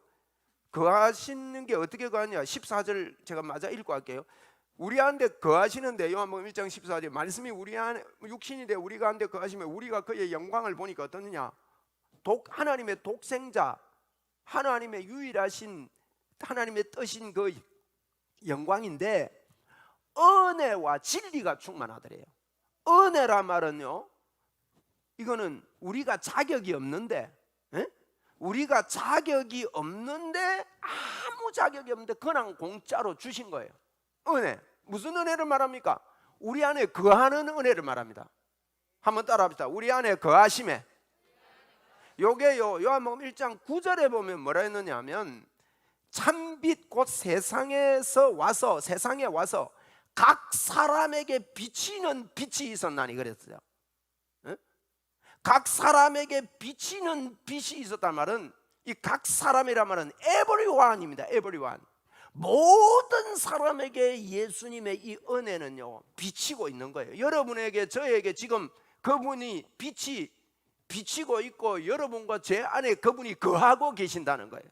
거하시는 게 어떻게 거하냐, 14절 제가 맞아 읽고 할게요. 우리 안에 거하시는데, 요한복음 1장 14절, 말씀이 우리 안에 육신이 돼 우리 가운데 거하시면 우리가 그의 영광을 보니까 어떠느냐, 하나님의 독생자, 하나님의 유일하신 하나님의 뜻인 그 영광인데 은혜와 진리가 충만하더래요. 은혜란 말은요, 이거는 우리가 자격이 없는데, 우리가 자격이 없는데, 아무 자격이 없는데 그냥 공짜로 주신 거예요. 은혜, 무슨 은혜를 말합니까? 우리 안에 거하는 은혜를 말합니다. 한번 따라합시다. 우리 안에 거하심에. 요게요, 요한복음 1장 9절에 보면 뭐라 했느냐 하면, 참빛 곧 세상에 와서 각 사람에게 비치는 빛이 있었나니 그랬어요. 각 사람에게 비치는 빛이 있었단 말은, 이 각 사람이란 말은 everyone입니다. everyone. 모든 사람에게 예수님의 이 은혜는요 비치고 있는 거예요. 여러분에게, 저에게 지금 그분이 빛이 비치고 있고, 여러분과 제 안에 그분이 거하고 계신다는 거예요.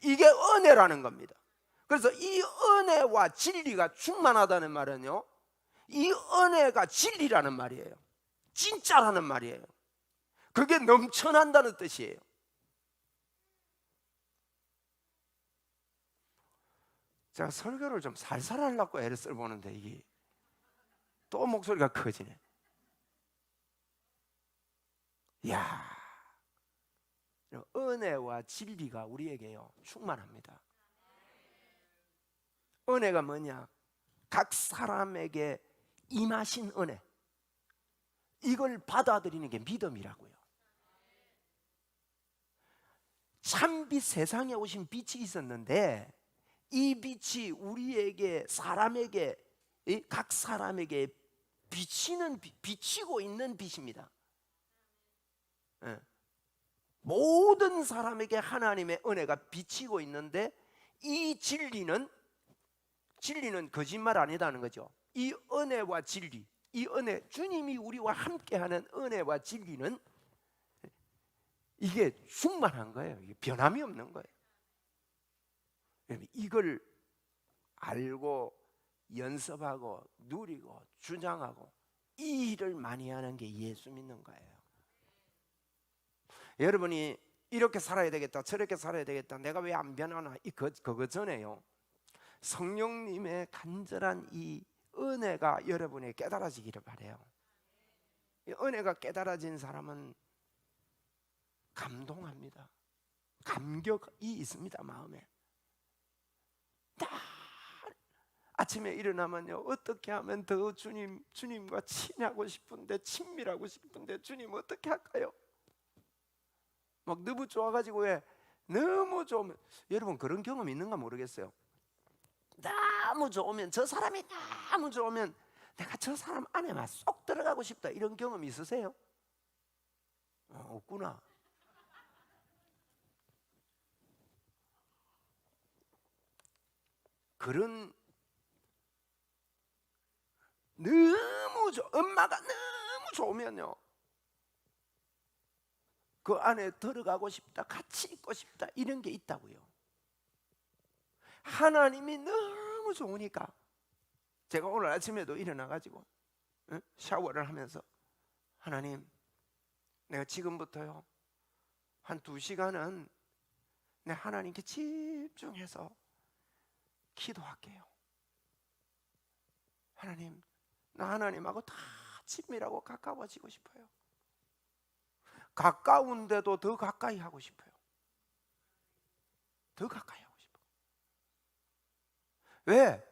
이게 은혜라는 겁니다. 그래서 이 은혜와 진리가 충만하다는 말은요, 이 은혜가 진리라는 말이에요. 진짜라는 말이에요. 그게 넘쳐난다는 뜻이에요. 제가 설교를 좀 살살 하려고 애를 써보는데 이게 또 목소리가 커지네. 이야, 은혜와 진리가 우리에게요 충만합니다. 은혜가 뭐냐? 각 사람에게 임하신 은혜, 이걸 받아들이는 게 믿음이라고요. 참빛, 세상에 오신 빛이 있었는데 이 빛이 우리에게 사람에게 각 사람에게 비치고 있는 빛입니다. 모든 사람에게 하나님의 은혜가 비치고 있는데 이 진리는 거짓말 아니다는 거죠. 이 은혜와 진리, 이 은혜, 주님이 우리와 함께하는 은혜와 진리는 이게 충만한 거예요. 이게 변함이 없는 거예요. 이걸 알고 연습하고 누리고 주장하고 이 일을 많이 하는 게 예수 믿는 거예요. 여러분이 이렇게 살아야 되겠다, 저렇게 살아야 되겠다, 내가 왜 안 변하나, 그거 전에요, 성령님의 간절한 이 은혜가 여러분이 깨달아지기를 바라요. 이 은혜가 깨달아진 사람은 감동합니다. 감격이 있습니다. 마음에 아침에 일어나면요, 어떻게 하면 더 주님과 친하고 싶은데, 친밀하고 싶은데 주님 어떻게 할까요? 막 너무 좋아가지고, 왜 너무 좋으면, 여러분 그런 경험 있는가 모르겠어요. 너무 좋으면, 저 사람이 너무 좋으면 내가 저 사람 안에만 쏙 들어가고 싶다, 이런 경험 있으세요? 없구나. 그런 엄마가 너무 좋으면요, 그 안에 들어가고 싶다, 같이 있고 싶다, 이런 게 있다고요. 하나님이 너무 좋으니까, 제가 오늘 아침에도 일어나가지고 샤워를 하면서, 하나님, 내가 지금부터요 한 2시간은 내 하나님께 집중해서 기도할게요. 하나님, 나 하나님하고 다 친밀하고 가까워지고 싶어요. 가까운데도 더 가까이 하고 싶어요. 더 가까이 하고 싶어요. 왜?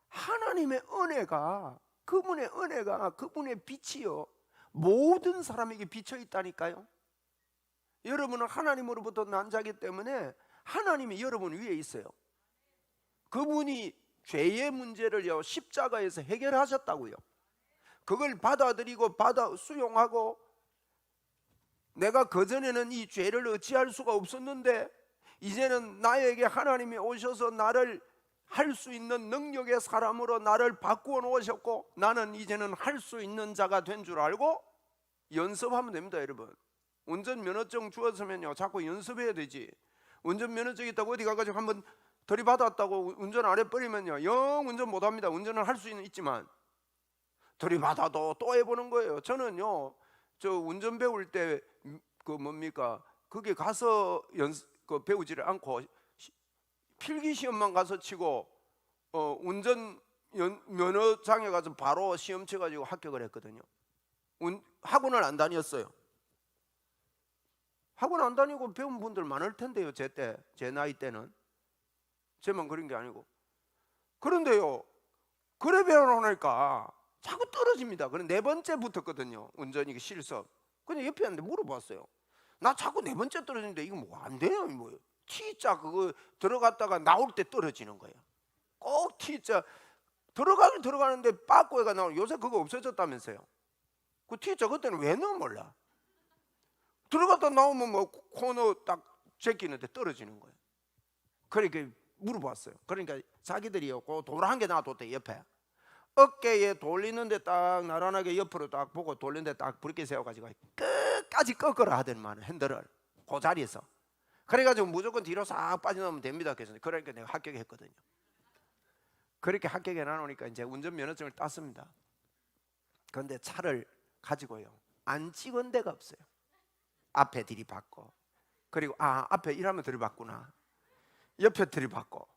하나님의 은혜가, 그분의 은혜가, 그분의 빛이요, 모든 사람에게 비쳐 있다니까요. 여러분은 하나님으로부터 난 자기 때문에 하나님이 여러분 위에 있어요. 그분이 죄의 문제를요 십자가에서 해결하셨다고요. 그걸 받아들이고 수용하고, 내가 그전에는 이 죄를 어찌할 수가 없었는데 이제는 나에게 하나님이 오셔서 나를 할 수 있는 능력의 사람으로 나를 바꾸어 놓으셨고, 나는 이제는 할 수 있는 자가 된 줄 알고 연습하면 됩니다. 여러분, 운전면허증 주었으면요 자꾸 연습해야 되지. 운전면허증 있다고 어디 가가지고 한번 들이받았다고 운전 안 해버리면요 영 운전 못합니다. 운전을 할 수는 있지만 들이받아도 또 해보는 거예요. 저는요 저 운전 배울 때 그게 가서 배우지를 않고 필기시험만 가서 치고 운전 면허장에 가서 바로 시험 쳐가지고 합격을 했거든요. 학원을 안 다녔어요. 학원 안 다니고 배운 분들 많을 텐데요. 제 나이 때는. 제만 그런 게 아니고. 그런데요, 그래 배워놓으니까 자꾸 떨어집니다. 그럼 4번째 붙었거든요. 운전이 실습. 근데 옆에 한테 물어봤어요. 나 자꾸 4번째 떨어지는데 이거 뭐 안 돼요? 뭐예요? T자 그거 들어갔다가 나올 때 떨어지는 거예요. 꼭 T자 들어가는데 빠꾸가 나오는, 요새 그거 없어졌다면서요. 그 T자 그때는 왜 넣어 몰라. 들어갔다 나오면 뭐 코너 딱 제끼는데 떨어지는 거예요. 그러니까 물어봤어요. 그러니까 자기들이요 그 돌 한 개 놔뒀대. 옆에 어깨에 돌리는데 딱 나란하게 옆으로 딱 보고 돌리는데 딱 부르게 세워가지고 끝까지 꺾으라 하더만, 핸들을 그 자리에서. 그래가지고 무조건 뒤로 싹 빠져나오면 됩니다. 그러니까 내가 합격했거든요. 그렇게 합격해 놔놓으니까 이제 운전면허증을 땄습니다. 그런데 차를 가지고요 안 찍은 데가 없어요. 앞에 들이받고, 그리고 앞에 이러면 들이받구나, 옆에 들이받고,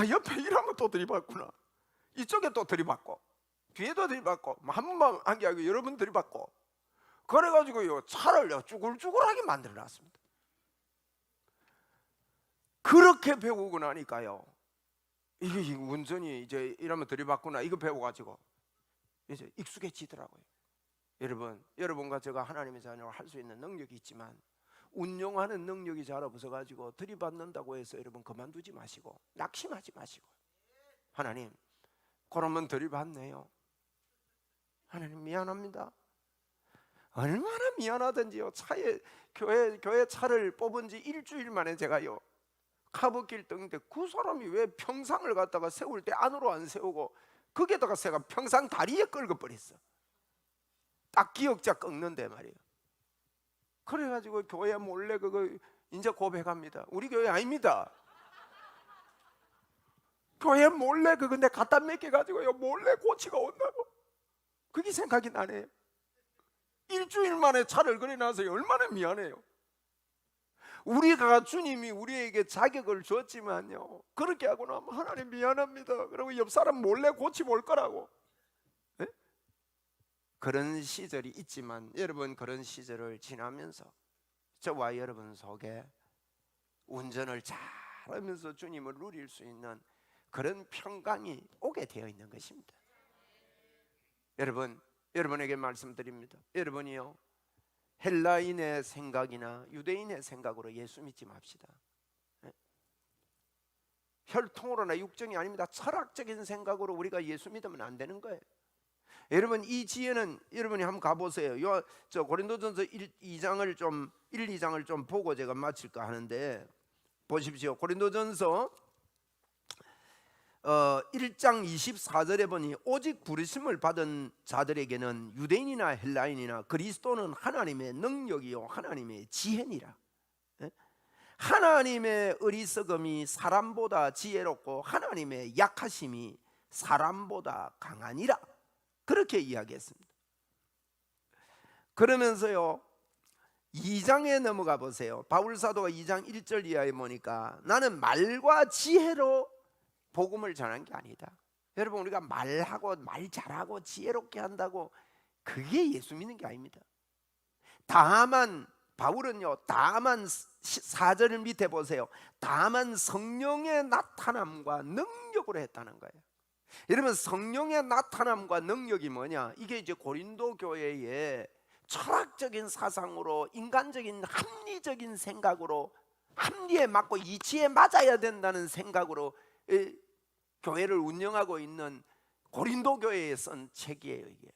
옆에 이러면 또 들이받구나, 이쪽에 또 들이받고, 뒤에도 들이받고, 한 번만 한 게 아니고 여러 번 들이받고, 그래가지고요 차를요 쭈글쭈글하게 만들어 놨습니다. 그렇게 배우고 나니까요 이게 운전이 이제 이러면 들이받구나 이거 배워가지고 이제 익숙해지더라고요. 여러분과 제가 하나님의 자녀로 할 수 있는 능력이 있지만 운용하는 능력이 잘 없어가지고 들이받는다고 해서 여러분 그만두지 마시고 낙심하지 마시고, 하나님 그러면 들이받네요. 하나님 미안합니다. 얼마나 미안하든지요. 교회 차를 뽑은 지 일주일 만에 제가요 카브길 등인데 그 사람이 왜 평상을 갖다가 세울 때 안으로 안 세우고 거기에다가 제가 평상 다리에 끌고 버렸어. 딱 기역자 꺾는데 말이에요. 그래가지고 교회 몰래 그거 이제 고백합니다. 우리 교회 아닙니다. 교회 몰래 그거 내 갖다 맡겨가지고요 몰래 고치가 온다고. 그게 생각이 나네요. 일주일 만에 차를 그려놔서 얼마나 미안해요. 우리가 주님이 우리에게 자격을 줬지만요 그렇게 하고 나면 하나님 미안합니다 그리고 옆 사람 몰래 고치볼 거라고. 네? 그런 시절이 있지만 여러분 그런 시절을 지나면서 저와 여러분 속에 운전을 잘하면서 주님을 누릴 수 있는 그런 평강이 오게 되어 있는 것입니다. 여러분에게 말씀드립니다. 여러분이요 헬라인의 생각이나 유대인의 생각으로 예수 믿지 맙시다. 혈통으로나 육정이 아닙니다. 철학적인 생각으로 우리가 예수 믿으면 안 되는 거예요. 여러분 이 지혜는 여러분이 한번 가보세요. 저 고린도전서 1, 2장을 좀 보고 제가 마칠까 하는데 보십시오. 고린도전서 1장 24절에 보니 오직 부르심을 받은 자들에게는 유대인이나 헬라인이나 그리스도는 하나님의 능력이요 하나님의 지혜니라. 하나님의 어리석음이 사람보다 지혜롭고 하나님의 약하심이 사람보다 강하니라. 그렇게 이야기했습니다. 그러면서요 2장에 넘어가 보세요. 바울사도가 2장 1절 이하에 보니까 나는 말과 지혜로 복음을 전한 게 아니다. 여러분 우리가 말하고 말 잘하고 지혜롭게 한다고 그게 예수 믿는 게 아닙니다. 다만 바울은요 다만 4절 밑에 보세요. 다만 성령의 나타남과 능력으로 했다는 거예요. 여러분 성령의 나타남과 능력이 뭐냐? 이게 이제 고린도 교회의 철학적인 사상으로 인간적인 합리적인 생각으로 합리에 맞고 이치에 맞아야 된다는 생각으로 교회를 운영하고 있는 고린도 교회에 쓴 책이에요. 이게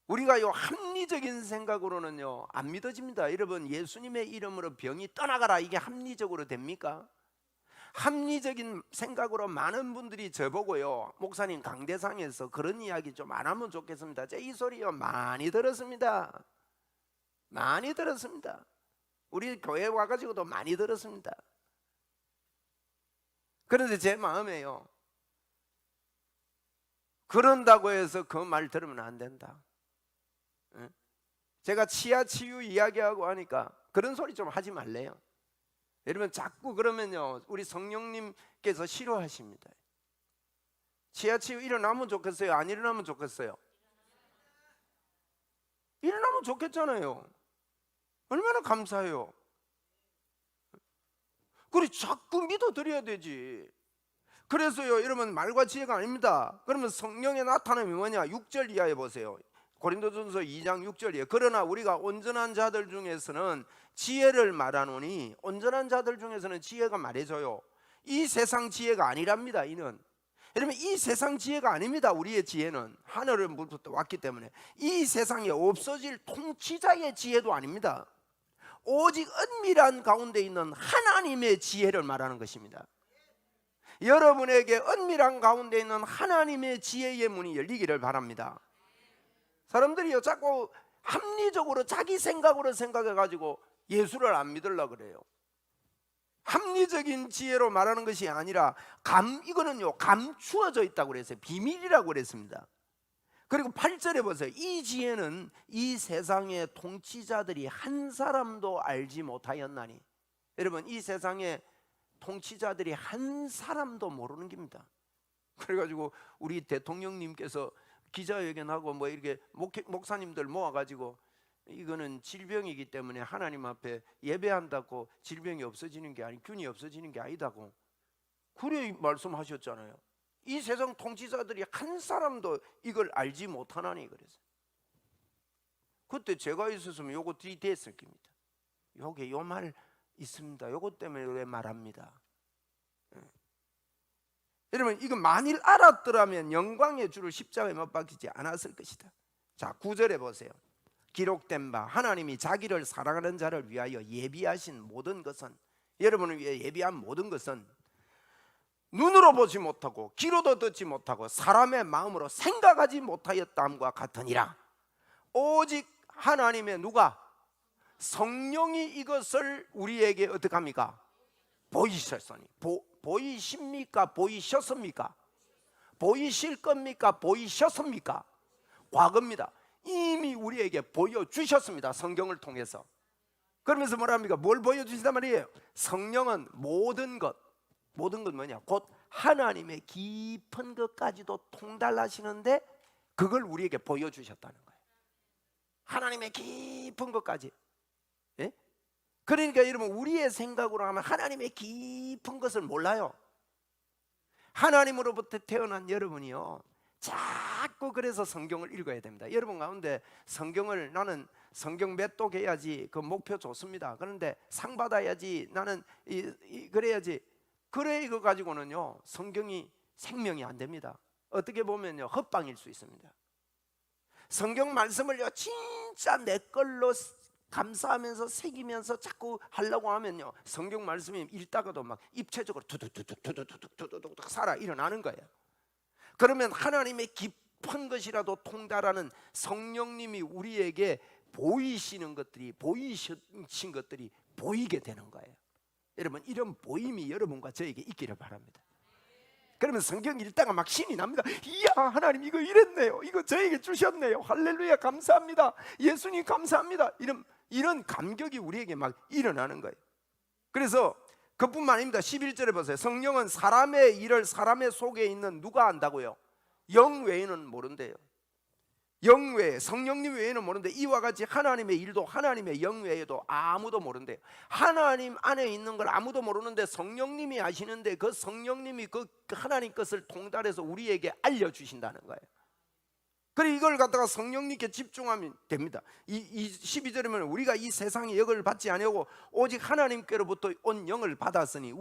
우리가요 합리적인 생각으로는요 안 믿어집니다. 여러분 예수님의 이름으로 병이 떠나가라 이게 합리적으로 됩니까? 합리적인 생각으로 많은 분들이 저보고요 목사님 강대상에서 그런 이야기 좀 안 하면 좋겠습니다. 제 이 소리요 많이 들었습니다. 많이 들었습니다. 우리 교회 와가지고도 많이 들었습니다. 그런데 제 마음에요 그런다고 해서 그 말 들으면 안 된다. 제가 치아 치유 이야기하고 하니까 그런 소리 좀 하지 말래요. 여러분 자꾸 그러면요 우리 성령님께서 싫어하십니다. 치아 치유 일어나면 좋겠어요? 안 일어나면 좋겠어요? 일어나면 좋겠잖아요. 얼마나 감사해요. 그래 자꾸 믿어드려야 되지. 그래서요 여러분 말과 지혜가 아닙니다. 그러면 성령의 나타남이 뭐냐? 6절 이하에 보세요. 고린도전서 2장 6절이에요. 그러나 우리가 온전한 자들 중에서는 지혜를 말하노니 온전한 자들 중에서는 지혜가 말해줘요. 이 세상 지혜가 아니랍니다. 이는 여러분 이 세상 지혜가 아닙니다. 우리의 지혜는 하늘로부터 왔기 때문에 이 세상에 없어질 통치자의 지혜도 아닙니다. 오직 은밀한 가운데 있는 하나님의 지혜를 말하는 것입니다. 여러분에게 은밀한 가운데 있는 하나님의 지혜의 문이 열리기를 바랍니다. 사람들이요 자꾸 합리적으로 자기 생각으로 생각해가지고 예수를 안 믿으려고 그래요. 합리적인 지혜로 말하는 것이 아니라 이거는요 감추어져 있다고 그랬어요. 비밀이라고 그랬습니다. 그리고 8절에 보세요. 이 지혜는 이 세상의 통치자들이 한 사람도 알지 못하였나니. 여러분 이 세상의 통치자들이 한 사람도 모르는 겁니다. 그래가지고 우리 대통령님께서 기자회견하고 뭐 이렇게 목사님들 모아가지고 이거는 질병이기 때문에 하나님 앞에 예배한다고 질병이 없어지는 게 아니 균이 없어지는 게 아니다고 그래 말씀하셨잖아요. 이 세상 통치자들이 한 사람도 이걸 알지 못하나니 그래서 그때 제가 있었으면 요거 들이댔을 겁니다. 요게 요 말 있습니다. 요것 때문에 왜 말합니다. 여러분 이거 만일 알았더라면 영광의 주를 십자가에 못 박히지 않았을 것이다. 자 9절에 보세요. 기록된 바 하나님이 자기를 사랑하는 자를 위하여 예비하신 모든 것은, 여러분을 위해 예비한 모든 것은 눈으로 보지 못하고 귀로도 듣지 못하고 사람의 마음으로 생각하지 못하였다함과 같으니라. 오직 하나님의 누가? 성령이 이것을 우리에게 어떻게 합니까? 보이셨으니. 보이십니까? 보이셨습니까? 보이실 겁니까? 보이셨습니까? 과거입니다. 이미 우리에게 보여주셨습니다. 성경을 통해서. 그러면서 뭐랍니까? 뭘 보여주신단 말이에요? 성령은 모든 것 뭐냐? 곧 하나님의 깊은 것까지도 통달하시는데 그걸 우리에게 보여주셨다는 거예요. 하나님의 깊은 것까지. 예? 그러니까 여러분 우리의 생각으로 하면 하나님의 깊은 것을 몰라요. 하나님으로부터 태어난 여러분이요, 자꾸 그래서 성경을 읽어야 됩니다. 여러분 가운데 성경을, 나는 성경 몇 독 해야지 그 목표 좋습니다. 그런데 상 받아야지, 나는 그래야지, 그래 이거 가지고는요 성경이 생명이 안 됩니다. 어떻게 보면요 헛방일 수 있습니다. 성경 말씀을요 진짜 내 걸로 감사하면서 새기면서 자꾸 하려고 하면요 성경 말씀이 읽다가도 막 입체적으로 두둑두둑 살아 일어나는 거예요. 그러면 하나님의 깊은 것이라도 통달하는 성령님이 우리에게 보이시는 것들이, 보이신 것들이 보이게 되는 거예요. 여러분 이런 보임이 여러분과 저에게 있기를 바랍니다. 그러면 성경 읽다가 막 신이 납니다. 이야 하나님 이거 이랬네요, 이거 저에게 주셨네요, 할렐루야 감사합니다, 예수님 감사합니다, 이런 감격이 우리에게 막 일어나는 거예요. 그래서 그뿐만 아닙니다. 11절에 보세요. 성령은 사람의 일을 사람의 속에 있는 누가 안다고요? 영 외에는 모른대요. 영 외에, 성령님 외에는 모르는데 이와 같이 하나님의 일도 하나님의 영 외에도 아무도 모른대요. 하나님 안에 있는 걸 아무도 모르는데 성령님이 아시는데 그 성령님이 그 하나님 것을 통달해서 우리에게 알려주신다는 거예요. 그리고 이걸 갖다가 성령님께 집중하면 됩니다. 이 12절이면 우리가 이 세상의 영을 받지 아니하고 오직 하나님께로부터 온 영을 받았으니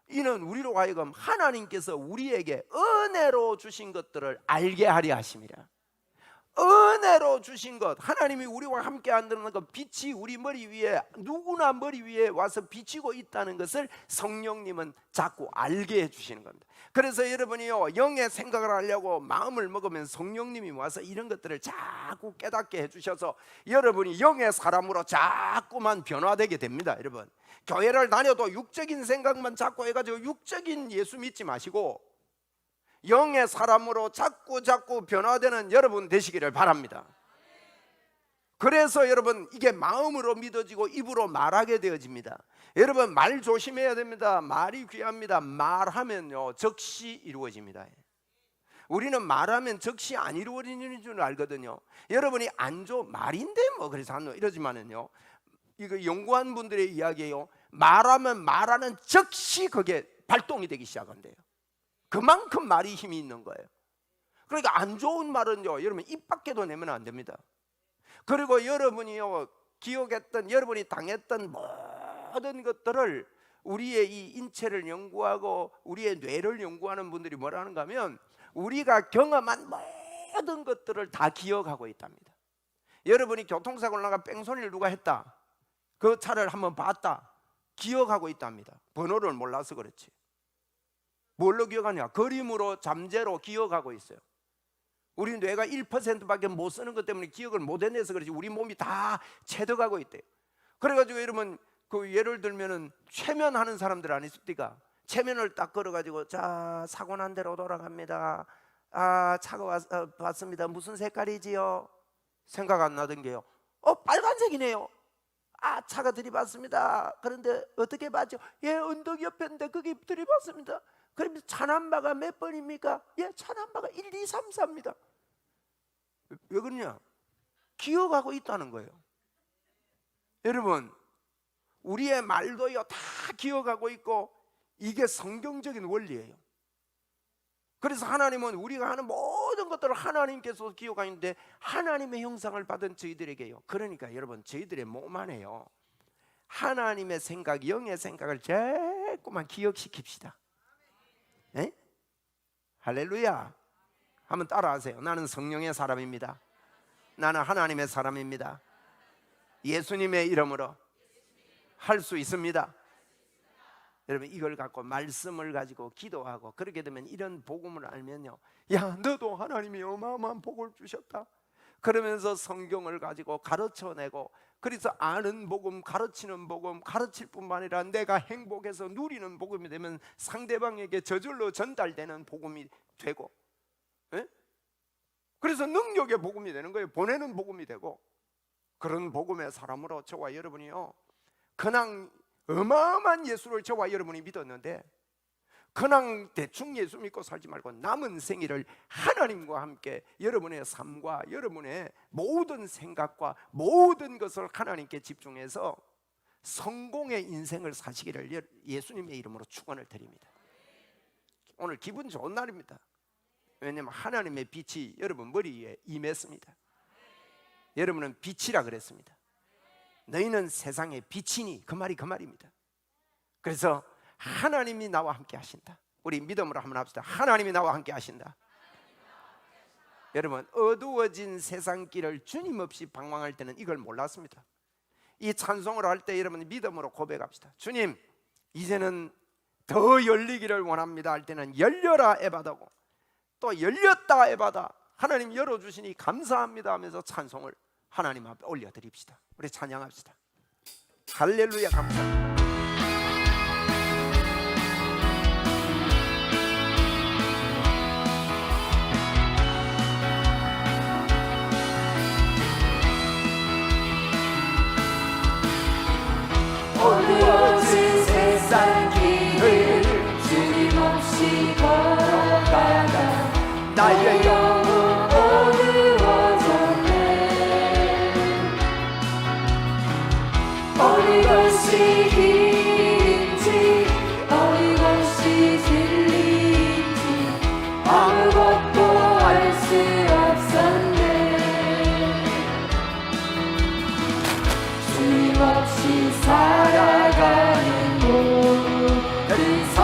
이는 우리로 하여금 하나님께서 우리에게 은혜로 주신 것들을 알게 하려 하심이라. 은혜로 주신 것, 하나님이 우리와 함께 한다는 것, 빛이 우리 머리 위에, 누구나 머리 위에 와서 비치고 있다는 것을 성령님은 자꾸 알게 해주시는 겁니다. 그래서 여러분이요 영의 생각을 하려고 마음을 먹으면 성령님이 와서 이런 것들을 자꾸 깨닫게 해주셔서 여러분이 영의 사람으로 자꾸만 변화되게 됩니다. 여러분 교회를 다녀도 육적인 생각만 자꾸 해가지고 육적인 예수 믿지 마시고 영의 사람으로 자꾸 변화되는 여러분 되시기를 바랍니다. 그래서 여러분 이게 마음으로 믿어지고 입으로 말하게 되어집니다. 여러분 말 조심해야 됩니다. 말이 귀합니다. 말하면요 즉시 이루어집니다. 우리는 말하면 즉시 안 이루어지는 줄 알거든요. 여러분이 말인데 뭐 그래서 이러지만은요, 이거 연구한 분들의 이야기예요. 말하면 말하는 즉시 그게 발동이 되기 시작한대요. 그만큼 말이 힘이 있는 거예요. 그러니까 안 좋은 말은요 여러분 입 밖에도 내면 안 됩니다. 그리고 여러분이요 기억했던, 여러분이 당했던 모든 것들을, 우리의 이 인체를 연구하고 우리의 뇌를 연구하는 분들이 뭐라 하는가 하면 우리가 경험한 모든 것들을 다 기억하고 있답니다. 여러분이 교통사고를 나가 뺑소니를 누가 했다, 그 차를 한번 봤다, 기억하고 있답니다. 번호를 몰라서 그렇지. 뭘로 기억하냐? 그림으로, 잠재로 기억하고 있어요. 우리 뇌가 1%밖에 못 쓰는 것 때문에 기억을 못 해내서 그렇지 우리 몸이 다 체득하고 있대요. 그래가지고 여러분 그 예를 들면은 최면하는 사람들 안 있습니까? 최면을 딱 걸어가지고 자 사고 난 대로 돌아갑니다. 아 차가 왔습니다. 무슨 색깔이지요? 생각 안 나던 게요. 빨간색이네요. 아 차가 들이받습니다. 그런데 어떻게 봤죠? 예 언덕 옆인데 거기 들이받습니다. 그럼 차 넘버가 몇 번입니까? 예, 차 넘버가 1, 2, 3, 4입니다. 왜 그러냐? 기억하고 있다는 거예요. 여러분 우리의 말도요 다 기억하고 있고 이게 성경적인 원리예요. 그래서 하나님은 우리가 하는 모든 것들을 하나님께서 기억하는데 하나님의 형상을 받은 저희들에게요, 그러니까 여러분 저희들의 몸 안에요 하나님의 생각, 영의 생각을 자꾸만 기억시킵시다. 에? 할렐루야. 한번 따라하세요. 나는 성령의 사람입니다. 나는 하나님의 사람입니다. 예수님의 이름으로 할 수 있습니다. 여러분, 이걸 갖고 말씀을 가지고 기도하고 그렇게 되면 이런 복음을 알면요, 야, 너도 하나님이 어마어마한 복을 주셨다 그러면서 성경을 가지고 가르쳐내고, 그래서 아는 복음, 가르치는 복음, 가르칠 뿐만 아니라 내가 행복해서 누리는 복음이 되면 상대방에게 저절로 전달되는 복음이 되고, 에? 그래서 능력의 복음이 되는 거예요. 보내는 복음이 되고. 그런 복음의 사람으로 저와 여러분이요, 그냥 어마어마한 예수를 저와 여러분이 믿었는데, 그냥 대충 예수 믿고 살지 말고 남은 생일을 하나님과 함께 여러분의 삶과 여러분의 모든 생각과 모든 것을 하나님께 집중해서 성공의 인생을 사시기를 예수님의 이름으로 축원을 드립니다. 오늘 기분 좋은 날입니다. 왜냐하면 하나님의 빛이 여러분 머리 위에 임했습니다. 여러분은 빛이라 그랬습니다. 너희는 세상의 빛이니, 그 말이 그 말입니다. 그래서 하나님이 나와 함께 하신다. 우리 믿음으로 한번 합시다. 하나님이 나와 함께 하신다. 여러분, 어두워진 세상 길을 주님 없이 방황할 때는 이걸 몰랐습니다. 이 찬송을 할 때 여러분 믿음으로 고백합시다. 주님, 이제는 더 열리기를 원합니다 할 때는 열려라 에바다고, 또 열렸다 에바다, 하나님 열어주시니 감사합니다 하면서 찬송을 하나님 앞에 올려드립시다. 우리 찬양합시다. 할렐루야, 감사합니다. 어두워진 세상 길을 주님 없이 걸어가다 나의 영혼 어두워졌네. 어느 것이 길인지 어느 것이 진리인지 아무것도 알 수 없었네. 주님 없이 살아가는 모든 삶,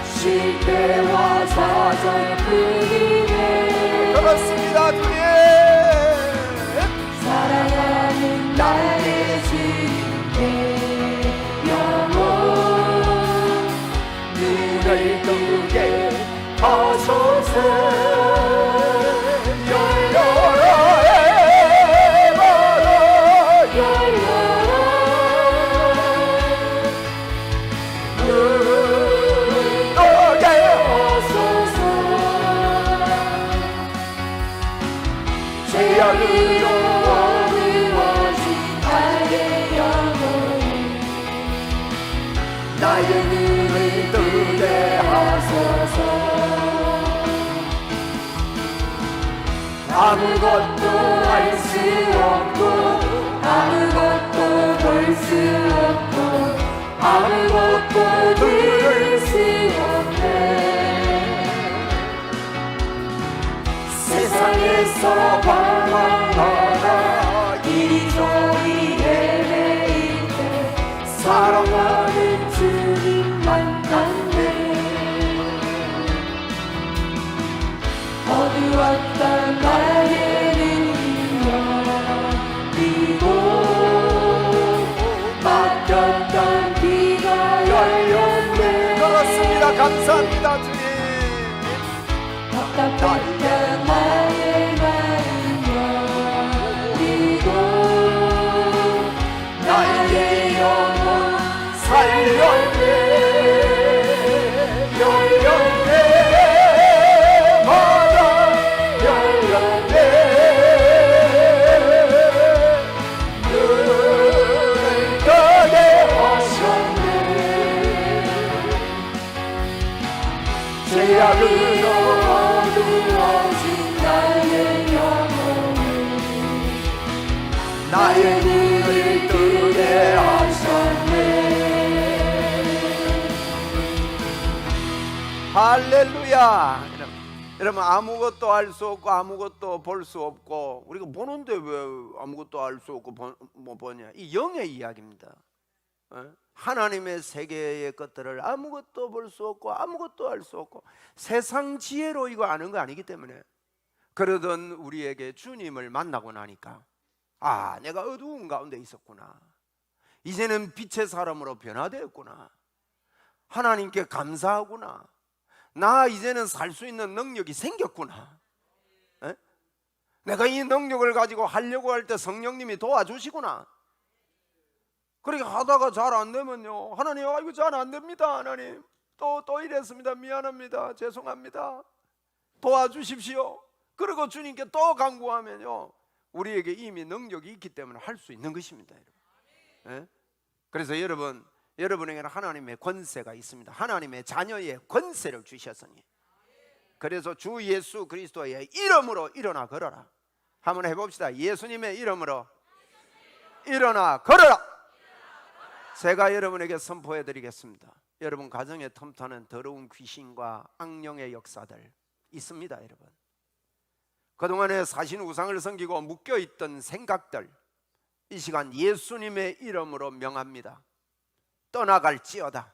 실패와 좌절 뿐이네. 그렇습니다. 주님, 사랑하는 나의 주님의 영혼, 눈을 뜨게 하소서. 죄악으로 어두워진 나의 영혼, 나의 눈을 뜨게 하소서. 아무것도 알 수 없고 아무것도 볼 수 없고 아무것도 들을 수 없네. 세상에서 방황하다 이리저리 헤매일 때 사랑하는 주님 만났네. 어두웠던 나의 눈이 열리고 막혔던 귀가 열렸네. 그렇습니다. 감사합니다. 주님, 답답했던 나의 마음 열리고 나의 영혼 살렸네. 열렸네. 마다 열렸네. 눈을 뜨게 하셨네. 죄악으로 어두워진 나의 영혼, 나의 눈을 뜨게 하셨네. 할렐루야. 여러분, 아무것도 알 수 없고 아무것도 볼 수 없고, 우리가 보는데 왜 아무것도 알 수 없고 뭐 보냐, 이 영의 이야기입니다. 하나님의 세계의 것들을 아무것도 볼 수 없고 아무것도 알 수 없고 세상 지혜로 이거 아는 거 아니기 때문에, 그러던 우리에게 주님을 만나고 나니까, 아, 내가 어두운 가운데 있었구나, 이제는 빛의 사람으로 변화되었구나, 하나님께 감사하구나, 나 이제는 살 수 있는 능력이 생겼구나, 내가 이 능력을 가지고 하려고 할 때 성령님이 도와주시구나. 그렇게 하다가 잘 안 되면요, 하나님, 이거 잘 안 됩니다, 하나님, 또 이랬습니다, 미안합니다, 죄송합니다, 도와주십시오. 그리고 주님께 또 간구하면요, 우리에게 이미 능력이 있기 때문에 할 수 있는 것입니다, 여러분. 그래서 여러분에게는 하나님의 권세가 있습니다. 하나님의 자녀의 권세를 주셨으니, 그래서 주 예수 그리스도의 이름으로 일어나 걸어라. 한번 해봅시다. 예수님의 이름으로 일어나 걸어라. 제가 여러분에게 선포해 드리겠습니다. 여러분 가정에 틈타는 더러운 귀신과 악령의 역사들 있습니다. 여러분, 그동안에 사신 우상을 섬기고 묶여있던 생각들, 이 시간 예수님의 이름으로 명합니다. 떠나갈지어다,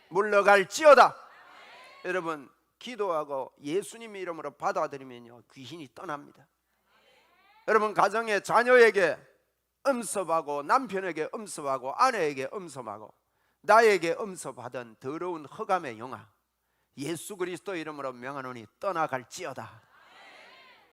물러갈지어다. 여러분, 기도하고 예수님의 이름으로 받아들이면요, 귀신이 떠납니다. 여러분, 가정에 자녀에게 음습하고, 남편에게 음습하고, 아내에게 음습하고, 나에게 음습하던 더러운 흑암의 영아, 예수 그리스도 이름으로 명하노니 떠나갈지어다.